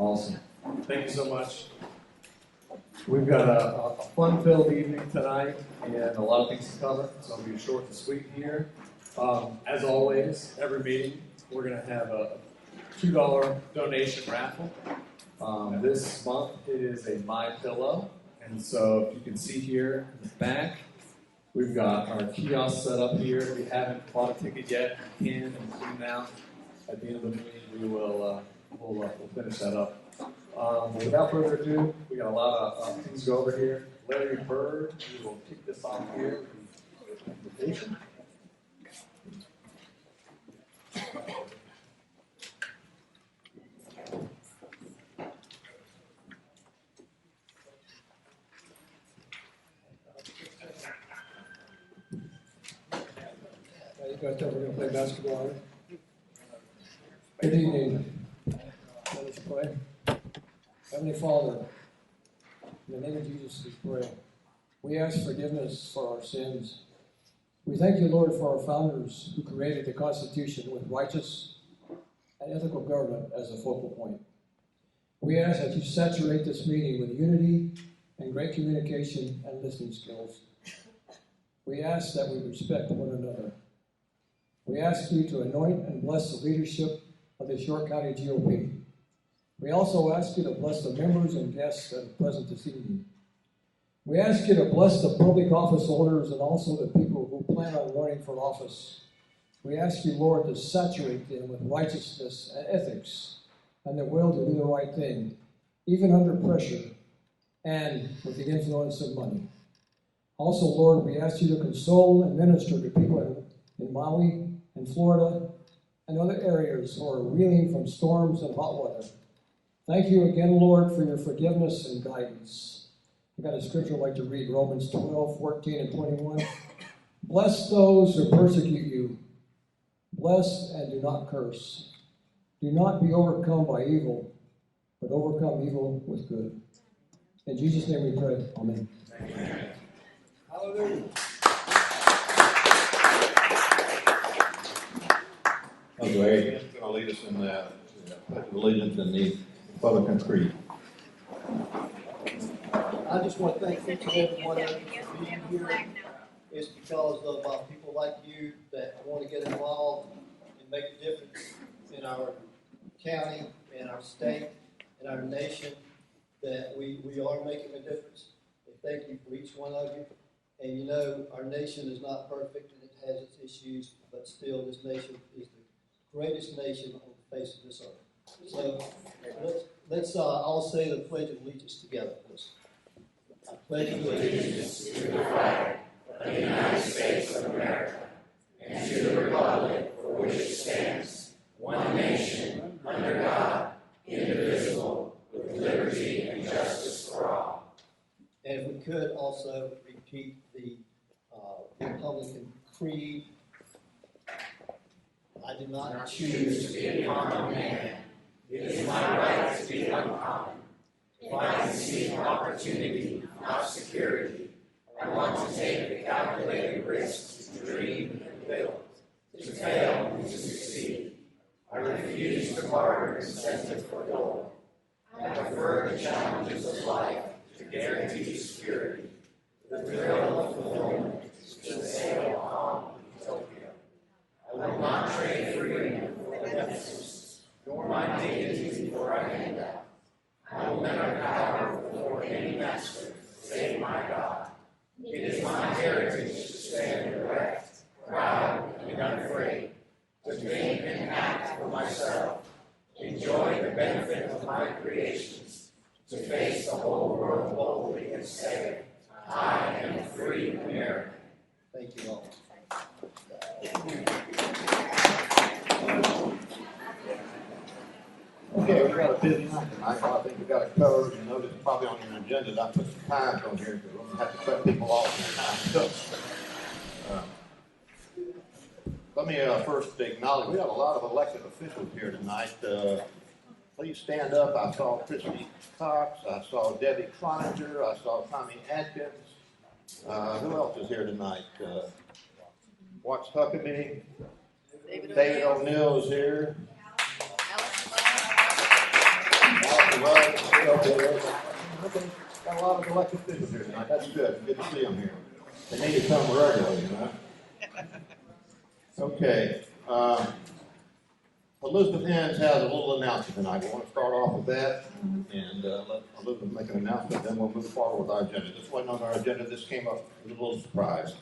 Awesome. Thank you so much. We've got a fun-filled evening tonight and a lot of things to cover, so I'll be short and sweet here. As always, every meeting, we're going to have a $2 donation raffle. This month, it is a My Pillow, and so if you can see here in the back, we've got our kiosk set up here. If you haven't bought a ticket yet, you can, and between now at the end of the meeting, we'll finish that up. Without further ado, we got a lot of things to go over here. Larry Bird, we will kick this off here with the invitation. You guys thought we were going to play basketball, right? Good evening. Let us pray. Heavenly Father, in the name of Jesus we pray. We ask forgiveness for our sins. We thank you, Lord, for our founders who created the Constitution with righteous and ethical government as a focal point. We ask that you saturate this meeting with unity and great communication and listening skills. We ask that we respect one another. We ask you to anoint and bless the leadership of the York County GOP. We also ask you to bless the members and guests that are present this evening. We ask you to bless the public office holders and also the people who plan on running for office. We ask you, Lord, to saturate them with righteousness and ethics and the will to do the right thing, even under pressure and with the influence of money. Also, Lord, we ask you to console and minister to people in Maui and Florida and other areas who are reeling from storms and hot weather. Thank you again, Lord, for your forgiveness and guidance. I've got a scripture I'd like to read, Romans 12, 14, and 21. Bless those who persecute you. Bless and do not curse. Do not be overcome by evil, but overcome evil with good. In Jesus' name we pray. Amen. Amen. Hallelujah. Larry is going to lead us in the Pledge of Allegiance and the Republican Creed. I just want to thank each and every one of you for being here. It's because of people like you that want to get involved and make a difference in our county, in our state, in our nation, that we are making a difference. And thank you for each one of you. And you know, our nation is not perfect and it has its issues, but still this nation is the greatest nation on the face of this earth. So let's all say the Pledge of Allegiance together, please. I pledge allegiance to the flag of the United States of America and to the republic for which it stands, one nation, under God, indivisible, with liberty and justice for all. And if we could also repeat the Republican Creed. I do not choose to be a common man. It is my right to be uncommon. If I conceive opportunity, not security, I want to take the calculated risks to dream and build, to fail and to succeed. I refuse to barter incentive for gold. I prefer the challenges of life to guarantee security, the thrill of fulfillment to sail calm utopia. I will not trade freedom for deficits, nor my dignity for a handout. I will never cower before any master, save my God. It is my heritage to stand erect, proud, and unafraid, to think and act for myself, enjoy the benefit of my creations, to face the whole world boldly and say, I am a free American. Thank you all. Okay, we've got a busy night tonight, so I think we've got it covered. You notice probably on your agenda, I put some times on here, because we're going to have to cut people off in time. Let me first acknowledge, we have a lot of elected officials here tonight. Please stand up. I saw Christy Cox, I saw Debbie Cloninger, I saw Tommy Atkins. Who else is here tonight? Watts Huckabee. David O'Neill is here. Allison everything. Got a lot of elected officials here tonight. That's good. Good to see them here. They need to come regularly, you know. Okay. Elizabeth Hens has a little announcement tonight. We want to start off with that and let Elizabeth make an announcement, then we'll move forward with our agenda. This wasn't on our agenda. This came up with a little surprise.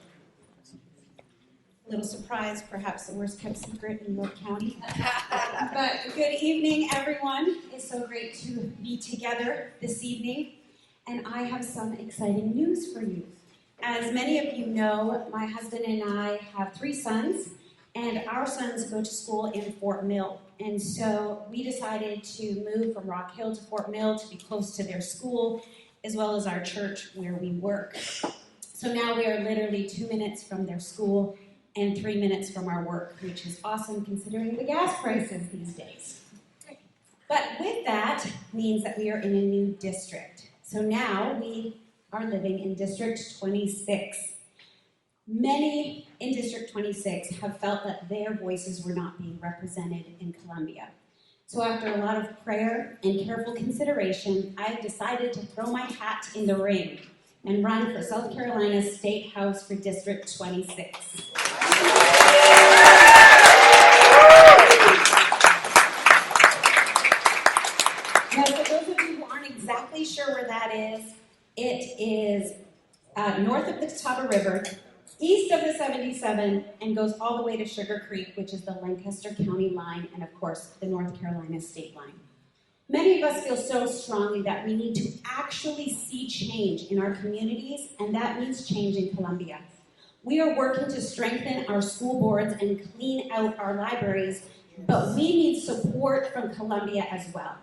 A little surprise, perhaps the worst kept secret in York County. But good evening, everyone. It's so great to be together this evening. And I have some exciting news for you. As many of you know, my husband and I have 3 sons, and our sons go to school in Fort Mill. And so we decided to move from Rock Hill to Fort Mill to be close to their school, as well as our church where we work. So now we are literally 2 minutes from their school and 3 minutes from our work, which is awesome considering the gas prices these days. But with that means that we are in a new district. So now we are living in District 26. Many in District 26 have felt that their voices were not being represented in Columbia. So after a lot of prayer and careful consideration, I decided to throw my hat in the ring and run for South Carolina's State House for District 26. Now, for those of you who aren't exactly sure where that is, it is north of the Catawba River, east of the 77, and goes all the way to Sugar Creek, which is the Lancaster County line, and of course, the North Carolina state line. Many of us feel so strongly that we need to actually see change in our communities, and that means change in Columbia. We are working to strengthen our school boards and clean out our libraries, but we need support from Columbia as well.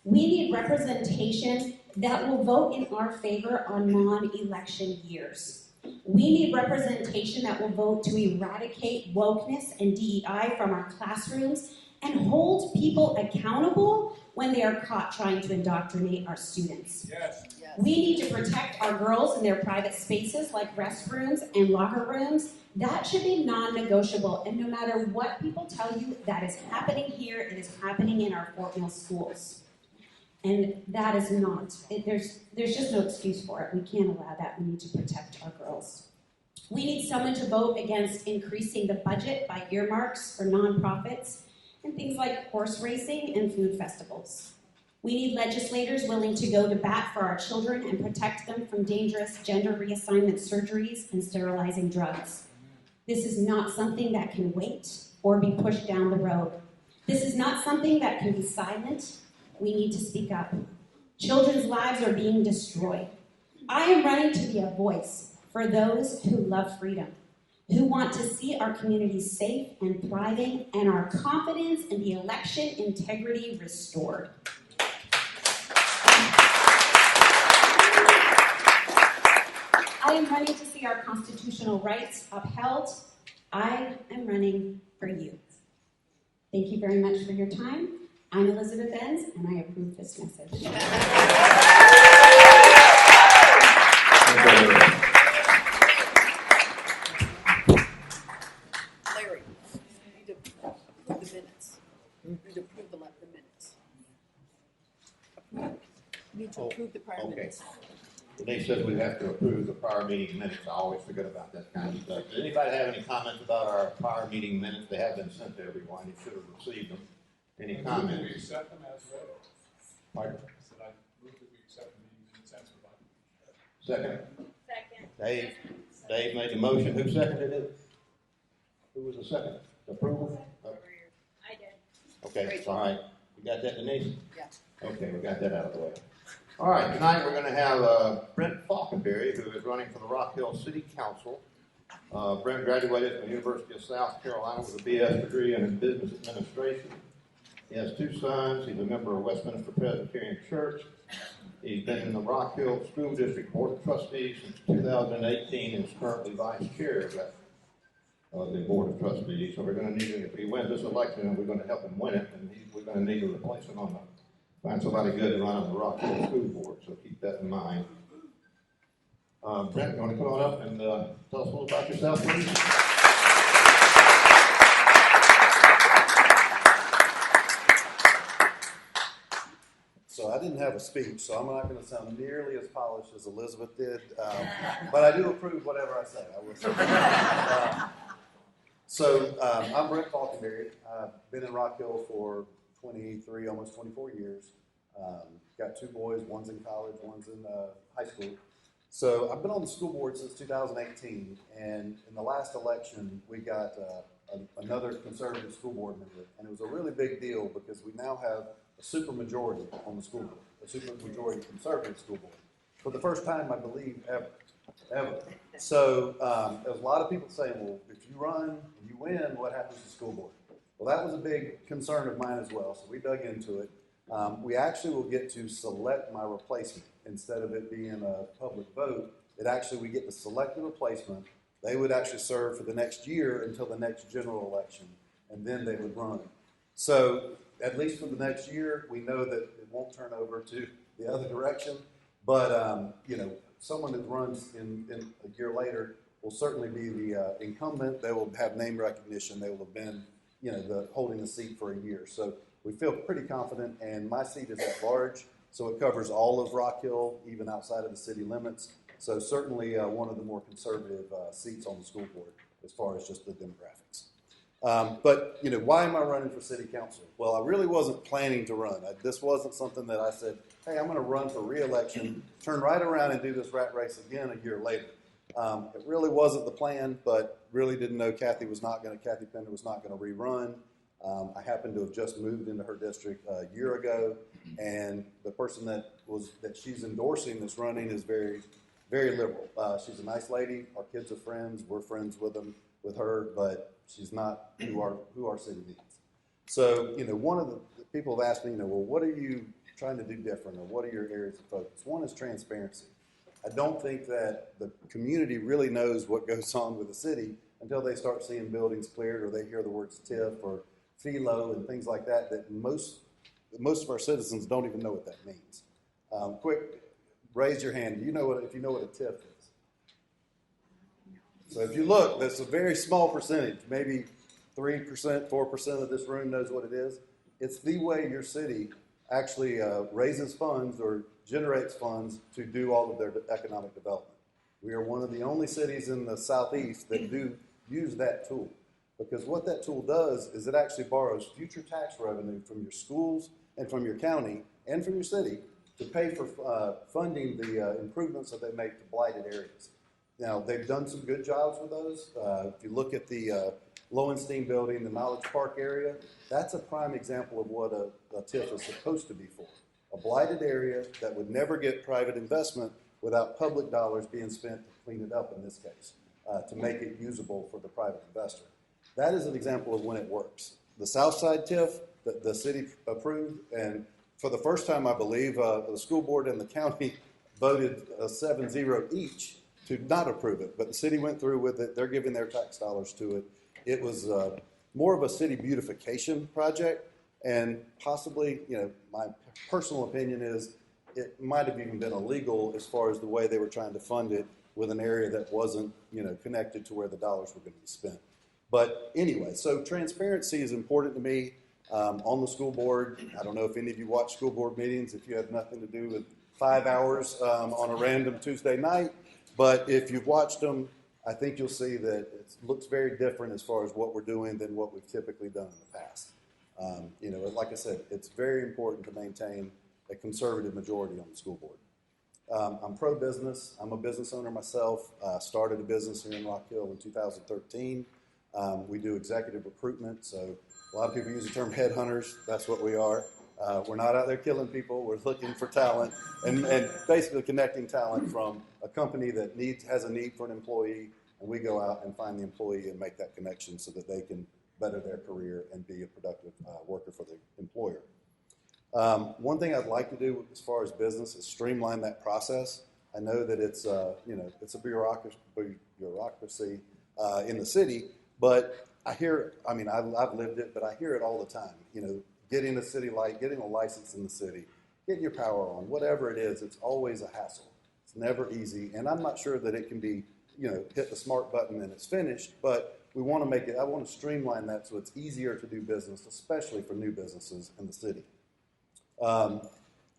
We need representation that will vote in our favor on non-election years. We need representation that will vote to eradicate wokeness and DEI from our classrooms and hold people accountable when they are caught trying to indoctrinate our students. Yes. We need to protect our girls in their private spaces like restrooms and locker rooms. That should be non-negotiable, and no matter what people tell you, that is happening here, it is happening in our Fort Mill schools. And that is not, there's just no excuse for it. We can't allow that. We need to protect our girls. We need someone to vote against increasing the budget by earmarks for nonprofits and things like horse racing and food festivals. We need legislators willing to go to bat for our children and protect them from dangerous gender reassignment surgeries and sterilizing drugs. This is not something that can wait or be pushed down the road. This is not something that can be silent. We need to speak up. Children's lives are being destroyed. I am running to be a voice for those who love freedom, who want to see our communities safe and thriving, and our confidence in the election integrity restored. I am running to see our constitutional rights upheld. I am running for you. Thank you very much for your time. I'm Elizabeth Benz, and I approve this message. Larry, you need to approve the minutes. You need to approve the minutes. You need to approve the prior minutes. Denise says we have to approve the prior meeting minutes. I always forget about that kind of stuff. Does anybody have any comments about our prior meeting minutes? They have been sent to everyone. You should have received them. Any comments? We accept them as read. Pardon? I said I move that we accept the meeting minutes as provided. Second? Second. Dave made the motion. Who seconded it? Who was the second? Approval? I did. Okay, all right. You got that, Denise? Yeah. Okay, we got that out of the way. All right, tonight we're going to have Brent Falkenberry, who is running for the Rock Hill City Council. Brent graduated from the University of South Carolina with a BS degree in business administration. He has 2 sons. He's a member of Westminster Presbyterian Church. He's been in the Rock Hill School District Board of Trustees since 2018 and is currently vice chair of the Board of Trustees. So we're going to need him, if he wins this election, we're going to help him win it, and we're going to need to replace him find somebody good to run on the Rock Hill School Board, so keep that in mind. Brent, you want to come on up and tell us a little about yourself, please? So I didn't have a speech, so I'm not going to sound nearly as polished as Elizabeth did, but I do approve whatever I say. I will say. I'm Brent Falkenberry. I've been in Rock Hill for 23, almost 24 years. Got two boys, one's in college, one's in high school. So I've been on the school board since 2018, and in the last election, we got another conservative school board member, and it was a really big deal because we now have a supermajority on the school board, a supermajority conservative school board, for the first time, I believe, ever. So there's a lot of people saying, well, if you run and you win, what happens to the school board? Well, that was a big concern of mine as well, so we dug into it. We actually will get to select my replacement instead of it being a public vote. We get to select the replacement. They would actually serve for the next year until the next general election, and then they would run. So at least for the next year, we know that it won't turn over to the other direction. But someone that runs in a year later will certainly be the incumbent. They will have name recognition. They will have been, holding the seat for a year. So we feel pretty confident, and my seat is at large, so it covers all of Rock Hill, even outside of the city limits. So certainly one of the more conservative seats on the school board as far as just the demographics. But why am I running for city council? Well, I really wasn't planning to run. This wasn't something that I said, hey, I'm going to run for re-election, turn right around and do this rat race again a year later. It really wasn't the plan, but really didn't know Kathy Pender was not going to rerun. I happened to have just moved into her district a year ago, and the person that she's endorsing that's running is very, very liberal. She's a nice lady. Our kids are friends. We're friends with her, but she's not who our city needs. So, one of the people have asked me, well, what are you trying to do different, or what are your areas of focus? One is transparency. I don't think that the community really knows what goes on with the city until they start seeing buildings cleared, or they hear the words TIF or FILO and things like that most of our citizens don't even know what that means. Quick, raise your hand. If you know what a TIF is? So if you look, that's a very small percentage, maybe 3%, 4% of this room knows what it is. It's the way your city actually raises funds or generates funds to do all of their economic development. We are one of the only cities in the southeast that do use that tool, because what that tool does is it actually borrows future tax revenue from your schools and from your county and from your city to pay for funding the improvements that they make to blighted areas. Now, they've done some good jobs with those. If you look at the Lowenstein building, the Knowledge Park area, that's a prime example of what a TIF is supposed to be for. A blighted area that would never get private investment without public dollars being spent to clean it up in this case, to make it usable for the private investor. That is an example of when it works. The Southside TIF that the city approved, and for the first time, I believe, the school board and the county voted 7-0 each to not approve it, but the city went through with it. They're giving their tax dollars to it. It was more of a city beautification project, and possibly, my personal opinion is it might have even been illegal as far as the way they were trying to fund it with an area that wasn't, connected to where the dollars were going to be spent. But anyway, so transparency is important to me on the school board. I don't know if any of you watch school board meetings, if you have nothing to do with 5 hours on a random Tuesday night. But if you've watched them, I think you'll see that it looks very different as far as what we're doing than what we've typically done in the past. Like I said, it's very important to maintain a conservative majority on the school board. I'm pro-business. I'm a business owner myself. Started a business here in Rock Hill in 2013. We do executive recruitment, so a lot of people use the term headhunters. That's what we are. We're not out there killing people. We're looking for talent and basically connecting talent from a company that has a need for an employee, and we go out and find the employee and make that connection so that they can better their career and be a productive worker for the employer. One thing I'd like to do as far as business is streamline that process. I know that it's a bureaucracy in the city, but I've lived it, but I hear it all the time. Getting a city light, getting a license in the city, getting your power on, whatever it is, it's always a hassle. It's never easy, and I'm not sure that it can be, hit the smart button and it's finished, but I want to streamline that so it's easier to do business, especially for new businesses in the city.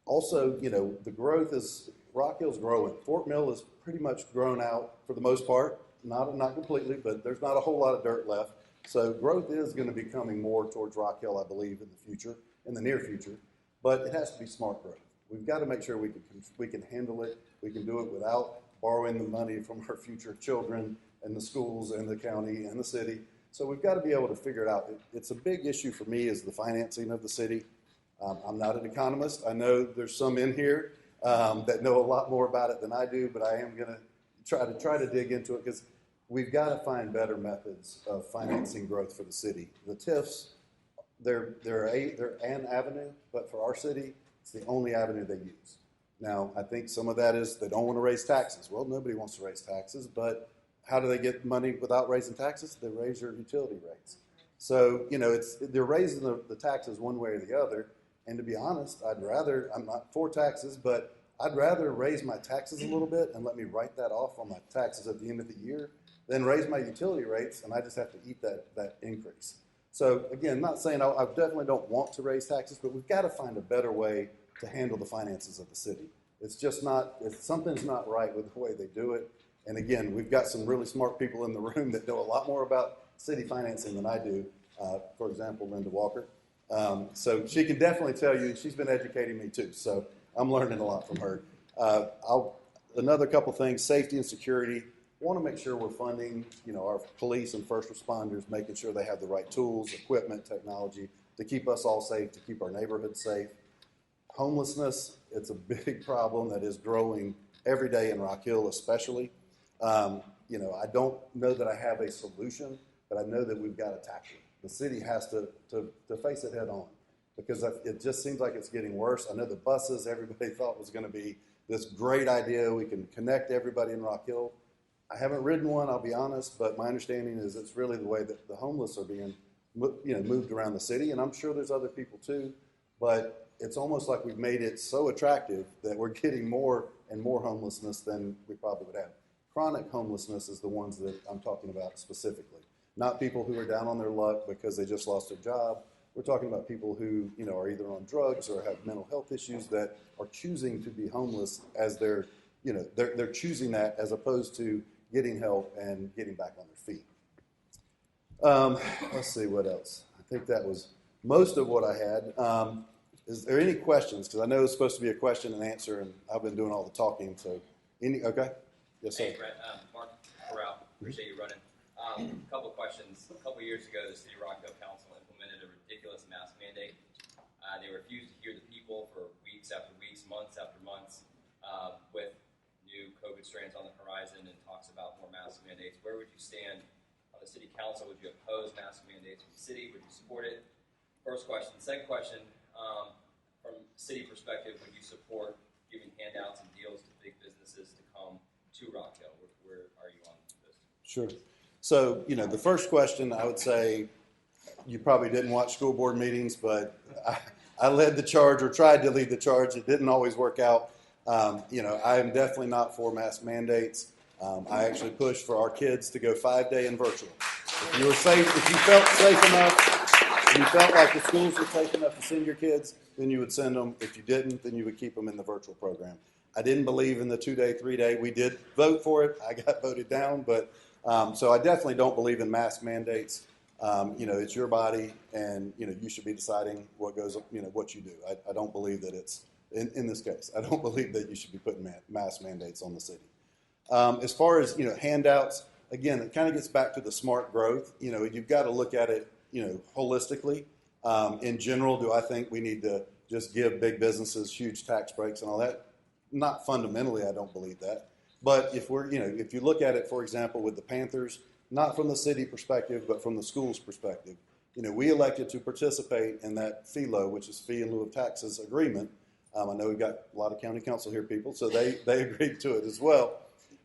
Also, you know, the growth is, Rock Hill's growing. Fort Mill is pretty much grown out for the most part, not completely, but there's not a whole lot of dirt left. So growth is going to be coming more towards Rock Hill, I believe, in the future, in the near future, but it has to be smart growth. We've got to make sure we can handle it. We can do it without borrowing the money from our future children and the schools and the county and the city. So we've got to be able to figure it out. It's a big issue for me is the financing of the city. I'm not an economist. I know there's some in here that know a lot more about it than I do, but I am going to try to dig into it because we've got to find better methods of financing growth for the city. The TIFs, they're an avenue, but for our city, it's the only avenue they use. Now, I think some of that is they don't want to raise taxes. Well, nobody wants to raise taxes, but how do they get money without raising taxes? They raise your utility rates. So, you know, they're raising the taxes one way or the other. And to be honest, I'm not for taxes, but I'd rather raise my taxes a little bit and let me write that off on my taxes at the end of the year than raise my utility rates and I just have to eat that increase. So again, not saying I definitely don't want to raise taxes, but we've got to find a better way to handle the finances of the city. It's just not, something's not right with the way they do it. And again, we've got some really smart people in the room that know a lot more about city financing than I do. For example, Linda Walker. So she can definitely tell you, she's been educating me too. So I'm learning a lot from her. Another couple things, safety and security. Want to make sure we're funding, you know, our police and first responders, making sure they have the right tools, equipment, technology to keep us all safe, to keep our neighborhood safe. Homelessness, it's a big problem that is growing every day in Rock Hill, especially. You know, I don't know that I have a solution, but I know that we've got to tackle it. The city has to face it head on because it just seems like it's getting worse. I know the buses, everybody thought was going to be this great idea. We can connect everybody in Rock Hill. I haven't ridden one, I'll be honest, but my understanding is it's really the way that the homeless are being, you know, moved around the city, and I'm sure there's other people too, but it's almost like we've made it so attractive that we're getting more and more homelessness than we probably would have. Chronic homelessness is the ones that I'm talking about specifically, not people who are down on their luck because they just lost their job. We're talking about people who, you know, are either on drugs or have mental health issues that are choosing to be homeless as they're choosing that as opposed to getting help and getting back on their feet. Let's see what else. I think that was most of what I had. Is there any questions? Because I know it's supposed to be a question and answer, and I've been doing all the talking. So, okay? Yes, sir. Hey, Brett. Mark Corral. Appreciate you running. A couple questions. A couple years ago, the City of Rock Hill Council implemented a ridiculous mask mandate. They refused to hear the people for weeks after weeks, months after months, with new COVID strains on the horizon and talks about more mask mandates. Where would you stand on the city council? Would you oppose mask mandates from the city? Would you support it? First question. Second question, from city perspective, would you support giving handouts and deals to big businesses to come to Rock Hill? Where are you on this? Sure. So, you know, the first question, I would say you probably didn't watch school board meetings, but I led the charge or tried to lead the charge. It didn't always work out. You know, I am definitely not for mask mandates. I actually pushed for our kids to go 5-day and virtual. If you were safe, if you felt safe enough, if you felt like the schools were safe enough to send your kids, then you would send them. If you didn't, then you would keep them in the virtual program. I didn't believe in the 2-day, 3-day. We did vote for it. I got voted down, but so I definitely don't believe in mask mandates. You know, it's your body, and you know you should be deciding what goes. You know what you do. I don't believe that it's in this case. I don't believe that you should be putting mask mandates on the city. As far as, you know, handouts, again, it kind of gets back to the smart growth. You know, you've got to look at it, you know, holistically. In general, do I think we need to just give big businesses huge tax breaks and all that? Not fundamentally, I don't believe that. But if we're, you know, if you look at it, for example, with the Panthers, not from the city perspective, but from the school's perspective, you know, we elected to participate in that FELO, which is fee in lieu of taxes agreement. I know we've got a lot of county council here people, so they agreed to it as well.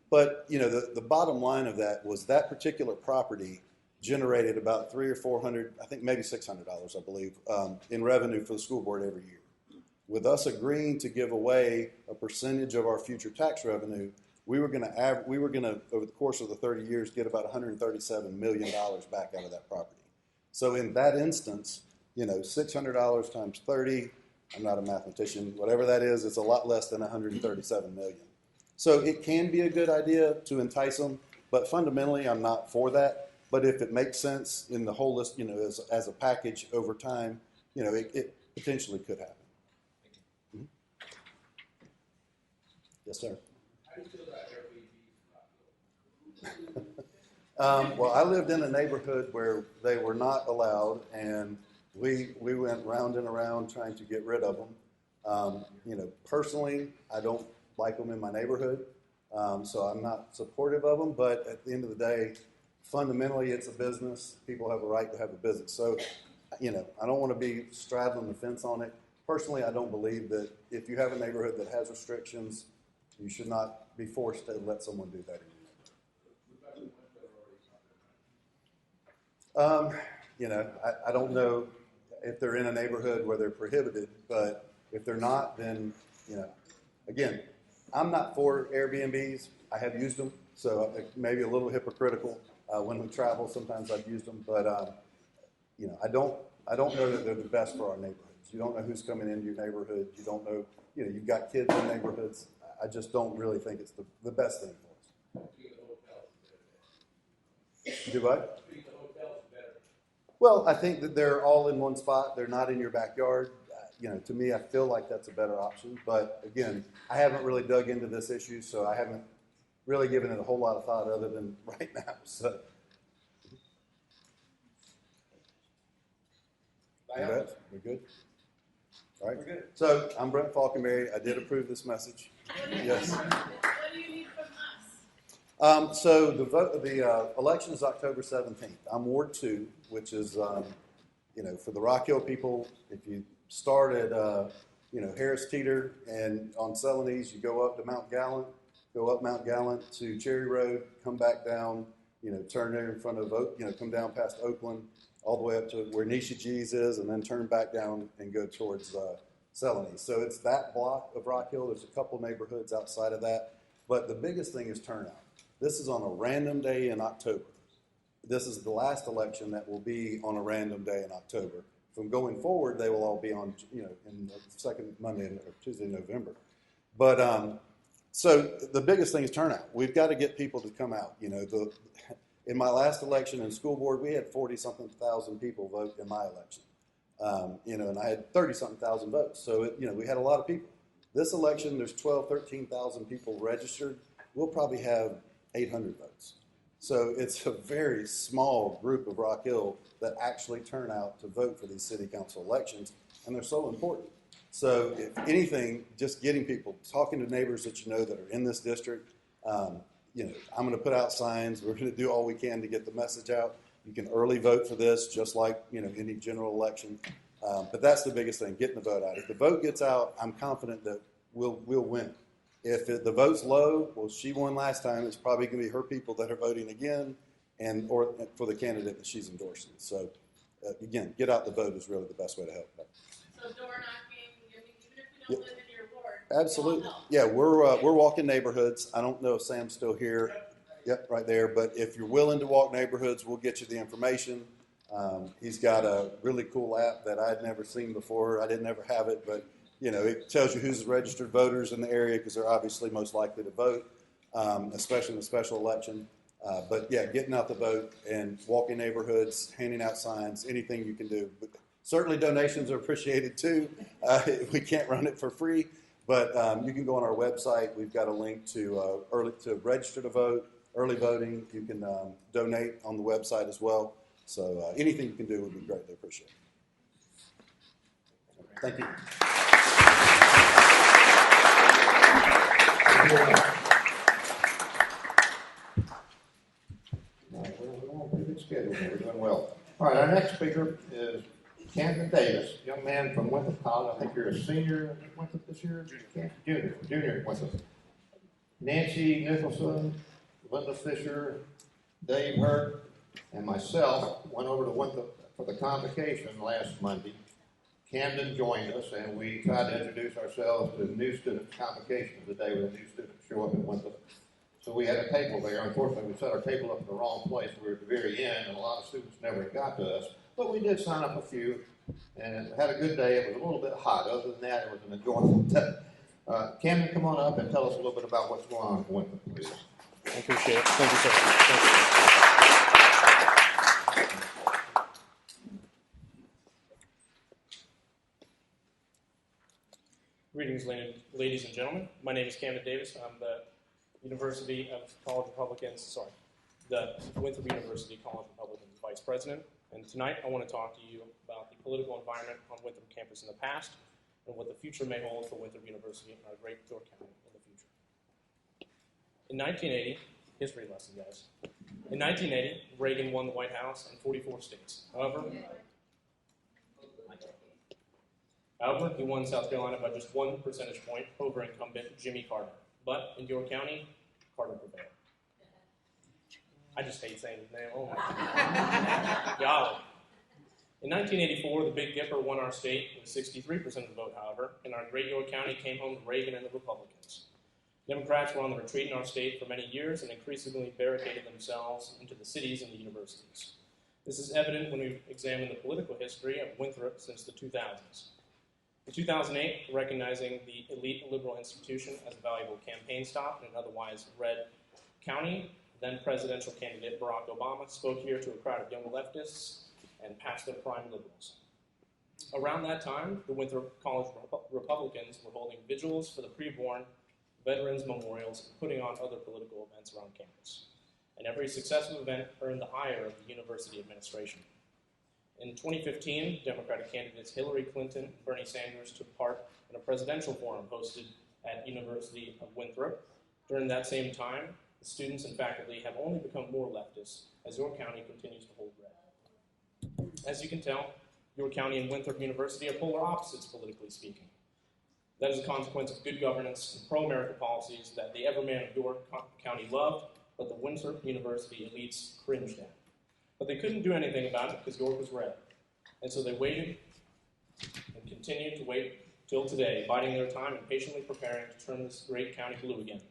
But, you know, the bottom line of that was that particular property generated about $300 or $400, I think maybe $600, I believe, in revenue for the school board every year. With us agreeing to give away a percentage of our future tax revenue, we were going to, over the course of the 30 years, get about $137 million back out of that property. So in that instance, you know, $600 times 30, I'm not a mathematician. Whatever that is, it's a lot less than 137 million. So it can be a good idea to entice them, but fundamentally, I'm not for that. But if it makes sense in the whole list, as a package over time, it potentially could happen. Mhm. Yes, sir. How do you feel about Airbnb? Well, I lived in a neighborhood where they were not allowed, and we went round and around trying to get rid of them. Personally, I don't like them in my neighborhood, so I'm not supportive of them. But at the end of the day, fundamentally, it's a business. People have a right to have a business. So, I don't want to be straddling the fence on it. Personally, I don't believe that if you have a neighborhood that has restrictions, you should not be forced to let someone do that anymore. I don't know if they're in a neighborhood where they're prohibited, but if they're not, then, again, I'm not for Airbnbs. I have used them, so maybe a little hypocritical. When we travel, sometimes I've used them, but, I don't know that they're the best for our neighborhoods. You don't know who's coming into your neighborhood. You don't know, you've got kids in neighborhoods. I just don't really think it's the best thing for us. Do what? Well, I think that they're all in one spot. They're not in your backyard. To me, I feel like that's a better option. But again, I haven't really dug into this issue, so I haven't really given it a whole lot of thought other than right now. So, we're good. All right. We're good. So I'm Brent Falkenberry. I did approve this message. Yes. What do you need from us? So the election is October 17th. I'm Ward 2, which is, for the Rock Hill people, if you start at, Harris Teeter and on Celanese, you go up to Mount Gallant, go up Mount Gallant to Cherry Road, come back down, turn there in front of, come down past Oakland, all the way up to where Nisha G's is, and then turn back down and go towards Celanese. So it's that block of Rock Hill. There's a couple neighborhoods outside of that. But the biggest thing is turnout. This is on a random day in October. This is the last election that will be on a random day in October. From going forward, they will all be on, in the second Monday or Tuesday in November. But so the biggest thing is turnout. We've got to get people to come out. In my last election in school board, we had 40-something thousand people vote in my election. And I had 30-something thousand votes. So, we had a lot of people. This election, there's 13,000 people registered. We'll probably have 800 votes. So it's a very small group of Rock Hill that actually turn out to vote for these city council elections, and they're so important. So if anything, just getting people, talking to neighbors that that are in this district, I'm going to put out signs. We're going to do all we can to get the message out. You can early vote for this, just like any general election. But that's the biggest thing, getting the vote out. If the vote gets out, I'm confident that we'll win. If the vote's low, well, she won last time. It's probably going to be her people that are voting again, or for the candidate that she's endorsing. So, again, get out the vote is really the best way to help. So door knocking, even if we don't live in your ward. Absolutely. Yeah, we're walking neighborhoods. I don't know if Sam's still here. Yep, right there. But if you're willing to walk neighborhoods, we'll get you the information. He's got a really cool app that I'd never seen before. I didn't ever have it, but it tells you who's registered voters in the area because they're obviously most likely to vote, especially in the special election. But yeah, getting out the vote and walking neighborhoods, handing out signs, anything you can do. But certainly donations are appreciated too. We can't run it for free, but you can go on our website. We've got a link to register to vote, early voting. You can donate on the website as well. So anything you can do would be greatly appreciated. Thank you. We're doing well. All right, our next speaker is Camden Davis, young man from Winthrop College. I think you're a senior at Winthrop this year? Junior at Winthrop. Nancy Nicholson, Linda Fisher, Dave Hurt, and myself went over to Winthrop for the convocation last Monday. Camden joined us, and we tried to introduce ourselves to new student convocation of the day when a new student show up at Winthrop. So we had a table there. Unfortunately, we set our table up in the wrong place. We were at the very end, and a lot of students never got to us. But we did sign up a few, and had a good day. It was a little bit hot. Other than that, it was an enjoyable day. Camden, come on up and tell us a little bit about what's going on in Winthrop, please. I appreciate it. Thank you, sir. Thank you. Greetings, ladies and gentlemen. My name is Camden Davis. I'm the the Winthrop University College Republicans Vice President. And tonight I want to talk to you about the political environment on Winthrop campus in the past and what the future may hold for Winthrop University and our great York County in the future. In 1980, history lesson, guys. In 1980, Reagan won the White House in 44 states. However, he won South Carolina by just 1 percentage point over incumbent Jimmy Carter. But in York County, Carter prevailed. I just hate saying his name. Oh my God. In 1984, the Big Dipper won our state with 63% of the vote, however, and our great York County came home to Reagan and the Republicans. Democrats were on the retreat in our state for many years and increasingly barricaded themselves into the cities and the universities. This is evident when we examine the political history of Winthrop since the 2000s. In 2008, recognizing the elite liberal institution as a valuable campaign stop in an otherwise red county, then presidential candidate Barack Obama spoke here to a crowd of young leftists and past their prime liberals. Around that time, the Winthrop College Republicans were holding vigils for the preborn, veterans memorials, and putting on other political events around campus. And every successful event earned the ire of the university administration. In 2015, Democratic candidates Hillary Clinton and Bernie Sanders took part in a presidential forum hosted at University of Winthrop. During that same time, the students and faculty have only become more leftist as York County continues to hold red. As you can tell, York County and Winthrop University are polar opposites politically speaking. That is a consequence of good governance and pro-America policies that the everyman of York County loved, but the Winthrop University elites cringed at. But they couldn't do anything about it because York was red. And so they waited and continued to wait till today, biding their time and patiently preparing to turn this great county blue again.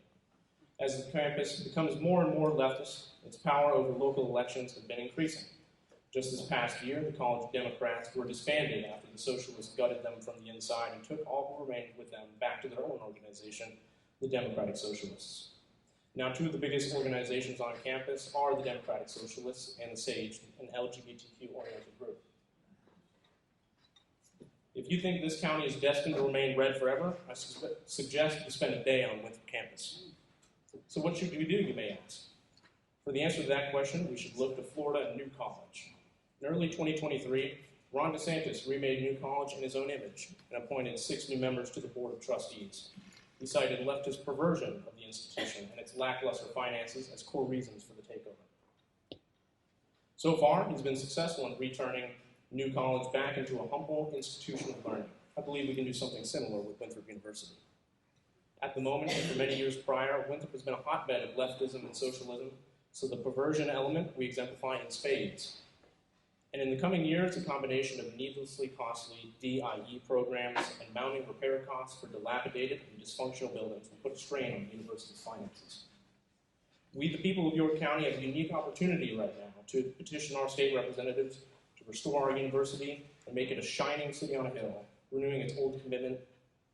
As the campus becomes more and more leftist, its power over local elections has been increasing. Just this past year, the College Democrats were disbanded after the socialists gutted them from the inside and took all who remained with them back to their own organization, the Democratic Socialists. Now, two of the biggest organizations on campus are the Democratic Socialists and the SAGE, an LGBTQ-oriented group. If you think this county is destined to remain red forever, I suggest you spend a day on Winthrop campus. So what should we do, you may ask? For the answer to that question, we should look to Florida and New College. In early 2023, Ron DeSantis remade New College in his own image and appointed 6 new members to the Board of Trustees. He cited leftist perversion of the institution and its lackluster finances as core reasons for the takeover. So far, he's been successful in returning New College back into a humble institution of learning. I believe we can do something similar with Winthrop University. At the moment, and for many years prior, Winthrop has been a hotbed of leftism and socialism, so the perversion element we exemplify in spades. And in the coming years, a combination of needlessly costly DIE programs and mounting repair costs for dilapidated and dysfunctional buildings will put a strain on the university's finances. We, the people of York County, have a unique opportunity right now to petition our state representatives to restore our university and make it a shining city on a hill, renewing its old commitment,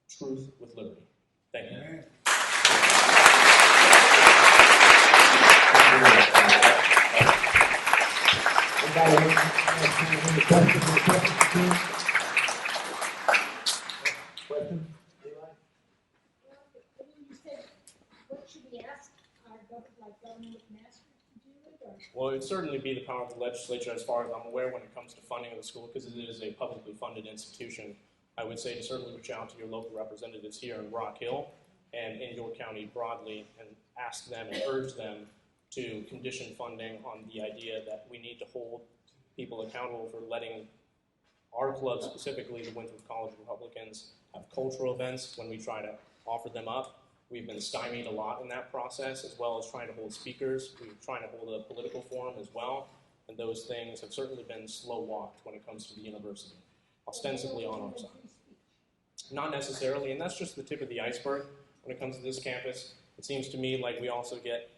truth with liberty. Thank you. Question? Well, it would certainly be the power of the legislature as far as I'm aware when it comes to funding of the school, because it is a publicly funded institution. I would say to certainly reach out to your local representatives here in Rock Hill and in York County broadly and ask them and urge them to condition funding on the idea that we need to hold people accountable for letting our club, specifically the Winthrop College Republicans, have cultural events when we try to offer them up. We've been stymied a lot in that process, as well as trying to hold speakers. We're trying to hold a political forum as well, and those things have certainly been slow-walked when it comes to the university, ostensibly on our side. Not necessarily, and that's just the tip of the iceberg when it comes to this campus. It seems to me like we also get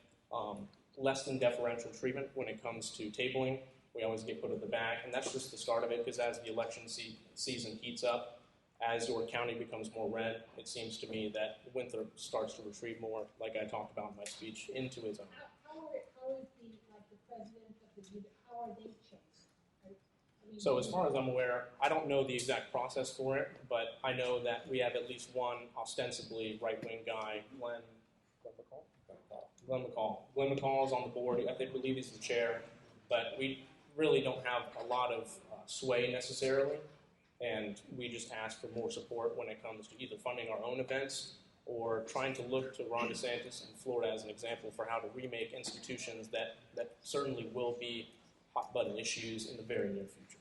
less than deferential treatment when it comes to tabling we always get put at the back, and that's just the start of it, because as the election season heats up, as York County becomes more red, it seems to me that Winthrop starts to retreat more, like I talked about in my speech, into his own. How is the president of the unit, how are they changed? So as far as I'm aware, I don't know the exact process for it, but I know that we have at least one ostensibly right-wing guy, Glenn McCall. Glenn McCall is on the board. I believe he's the chair, but we really don't have a lot of sway necessarily, and we just ask for more support when it comes to either funding our own events or trying to look to Ron DeSantis in Florida as an example for how to remake institutions that certainly will be hot-button issues in the very near future.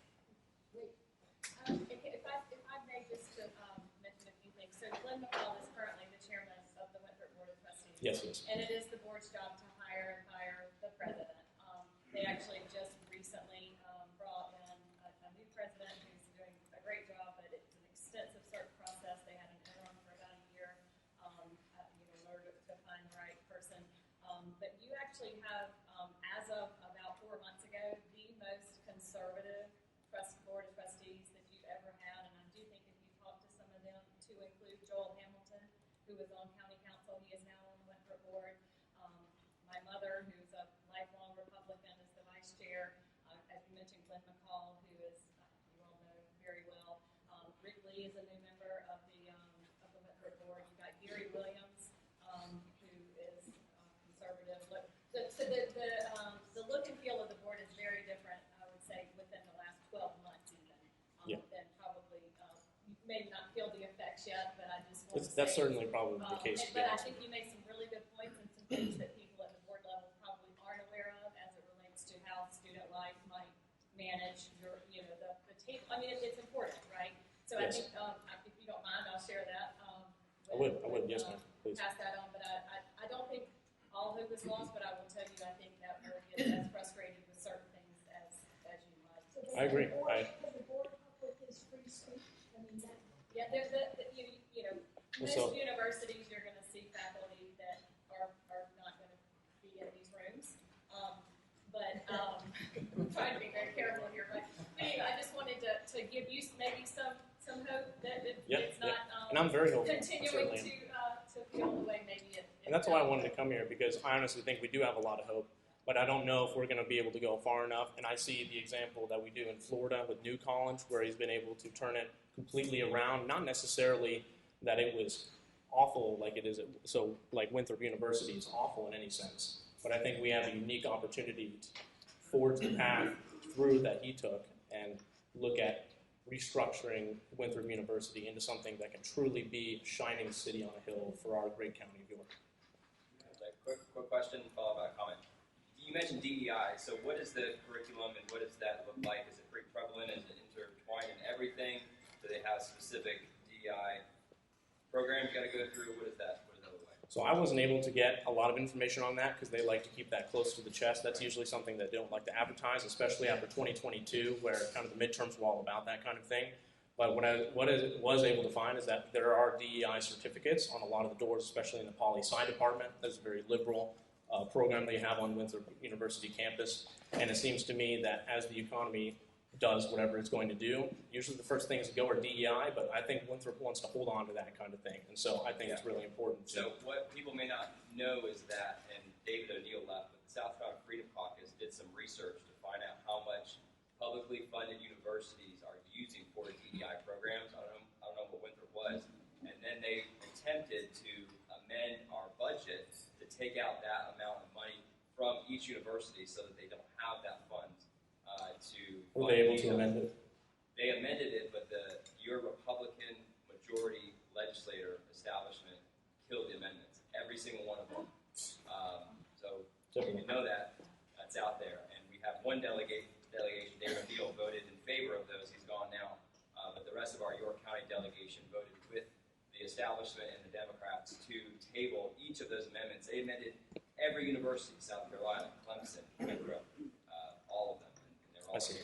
If I may just to mention a few things. So Glenn McCall is currently the chairman of the Winthrop Board of Trustees. Yes, yes. And it is the board's job to hire and fire the president. They actually just recently brought in a new president who's doing a great job, but it's an extensive search process. They had an interim for about a year, in order to find the right person. But you actually have, as of about 4 months ago, the most conservative board of trustees that you've ever had. And I do think if you talk to some of them, to include Joel Hamilton, who was on county council, he is now on the Winthrop board. My mother, who's a lifelong Republican, is the vice chair. As you mentioned, Glenn McCall, who is, you all know very well. Rick Lee is a new member of the Winthrop board. You've got Gary Williams, who is conservative. So the look and feel of the board is very different, I would say, within the last 12 months even, than probably, you may not feel the effects yet, but I just want to say. That's certainly probably the case. But I think you made some really good points and some things that people at the board level probably aren't aware of as it relates to how student life might manage your, the table. I mean, it's important, right? So Yes. I think, if you don't mind, I'll share that. I would, yes, ma'am, please. Pass that on, but I don't think all hope is lost, but I will tell you, I think that will get as frustrated with certain things as you might. I agree. Does the board help with his free speech? I mean, yeah, there's most So- universities, you're going to see faculty that are not going to be in these rooms. But I'm trying to be very careful here. But anyway, I just wanted to give you maybe some hope that it's not And I'm very hopeful. continuing Certainly. to feel the way maybe it. And that's why I wanted to come here, because I honestly think we do have a lot of hope, but I don't know if we're going to be able to go far enough. And I see the example that we do in Florida with New College, where he's been able to turn it completely around. Not necessarily that it was awful like it is, so like Winthrop University is awful in any sense, but I think we have a unique opportunity to forge the path through that he took and look at restructuring Winthrop University into something that can truly be a shining city on a hill for our great county of York. Quick question, followed by a comment. You mentioned DEI, so what is the curriculum and what does that look like? Is it pretty prevalent? Is it intertwined in everything? Do they have specific DEI programs you got to go through? What does that look like? So I wasn't able to get a lot of information on that because they like to keep that close to the chest. That's usually something they don't like to advertise, especially after 2022, where kind of the midterms were all about that kind of thing. But what I was able to find is that there are DEI certificates on a lot of the doors, especially in the poli-sci department. That's a very liberal program they have on Winthrop University campus. And it seems to me that as the economy does whatever it's going to do, usually the first things to go are DEI, but I think Winthrop wants to hold on to that kind of thing. And so I think it's really important. So what people may not know is that, and David O'Neill left, but the South Carolina Freedom Caucus did some research to find out how much publicly funded universities are using for DEI programs. I don't know what Winthrop was. And then they attempted to amend our budget to take out that amount of money from each university so that they don't have that fund to. Were they able to amend it? They amended it, but your Republican majority legislator establishment killed the amendments. Every single one of them. So you know that's out there. And we have one delegation, David O'Neill, voted in favor of those. He's gone now. But the rest of our York County delegation voted with the establishment and the Democrats to table each of those amendments. They amended every university, South Carolina, Clemson, Winthrop, all of them. And they're all I see.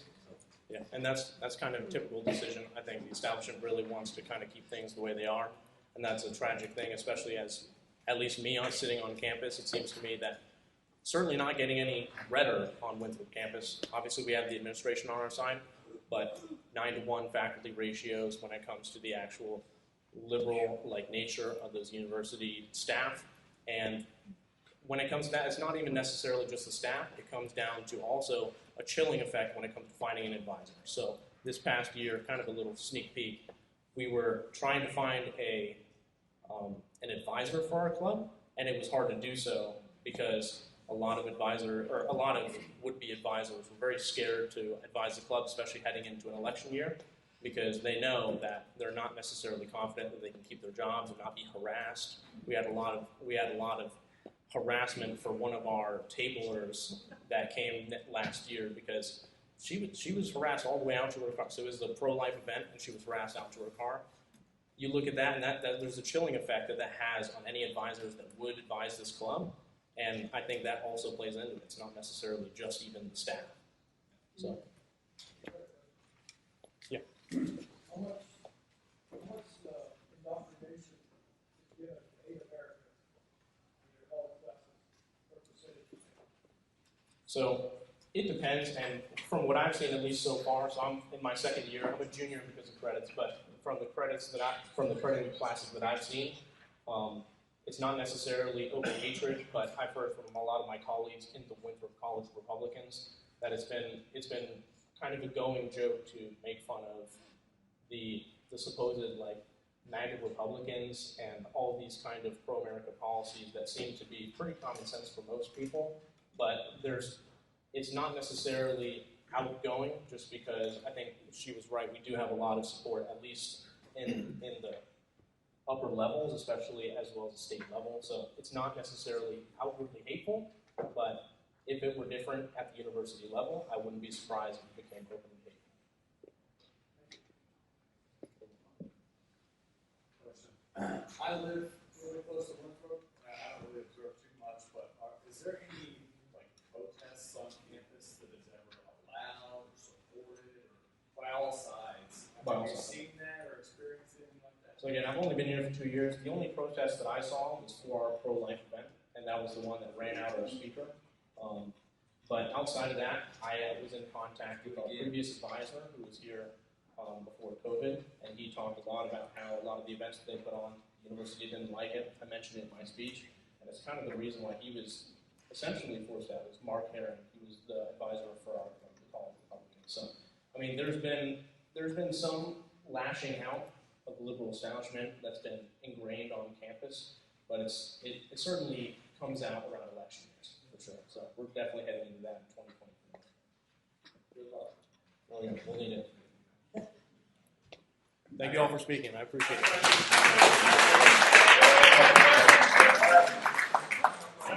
Yeah, and that's kind of a typical decision. I think the establishment really wants to kind of keep things the way they are, and that's a tragic thing, especially as, at least me, I'm sitting on campus. It seems to me that certainly not getting any redder on Winthrop campus. Obviously, we have the administration on our side, but 9-to-1 faculty ratios when it comes to the actual liberal-like nature of those university staff. And when it comes to that, it's not even necessarily just the staff. It comes down to also a chilling effect when it comes to finding an advisor. So this past year, kind of a little sneak peek, we were trying to find an advisor for our club, and it was hard to do so because a lot of would-be advisors were very scared to advise the club, especially heading into an election year, because they know that they're not necessarily confident that they can keep their jobs and not be harassed. We had a lot of harassment for one of our tablers that came last year because she was harassed all the way out to her car. So it was a pro-life event, and she was harassed out to her car. You look at that, and that there's a chilling effect that has on any advisors that would advise this club, and I think that also plays into it. It's not necessarily just even the staff. So, yeah. How much indoctrination is given to Native America in your college classes per percentage? So it depends, and from what I've seen, at least so far, so I'm in my second year. I'm a junior because of credits, but from the credited classes that I've seen, it's not necessarily open hatred, but I've heard from a lot of my colleagues in the Winthrop College Republicans that it's been kind of a going joke to make fun of the supposed like MAGA Republicans and all these kind of pro-America policies that seem to be pretty common sense for most people, but it's not necessarily outgoing, just because I think she was right. We do have a lot of support, at least in the upper levels, especially as well as the state level. So it's not necessarily outwardly hateful, but if it were different at the university level, I wouldn't be surprised if it became openly hateful. I live really close to Winthrop. I don't really observe too much, but is there any protests on campus that is ever allowed or supported, or by all sides? Have you seen that or experienced anything like that? So again, I've only been here for 2 years. The only protest that I saw was for our pro-life event, and that was the one that ran out our speaker. But outside of that, I was in contact with our previous advisor who was here before COVID, and he talked a lot about how a lot of the events that they put on, the university didn't like it. I mentioned it in my speech, and it's kind of the reason why he was essentially forced out. It was Mark Herring. He was the advisor for our college Republicans. So, I mean, there's been some lashing out of the liberal establishment that's been ingrained on campus, but it certainly comes out around election years, for sure. So we're definitely heading into that in 2024. Good luck. Oh yeah, we'll need it. Thank you all for speaking. I appreciate it. Sorry,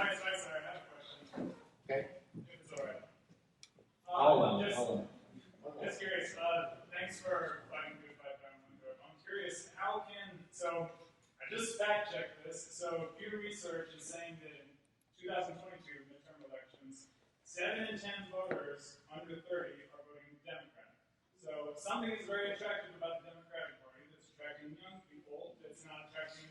I have a question. Okay. If it's all right. Just curious, thanks for fighting good fight down Winthrop. I'm curious, so I just fact checked this. So Pew Research is saying that in 2022 midterm elections, 7 in 10 voters under 30 are voting Democratic. So something is very attractive about the Democratic Party that's attracting young people, that's not attracting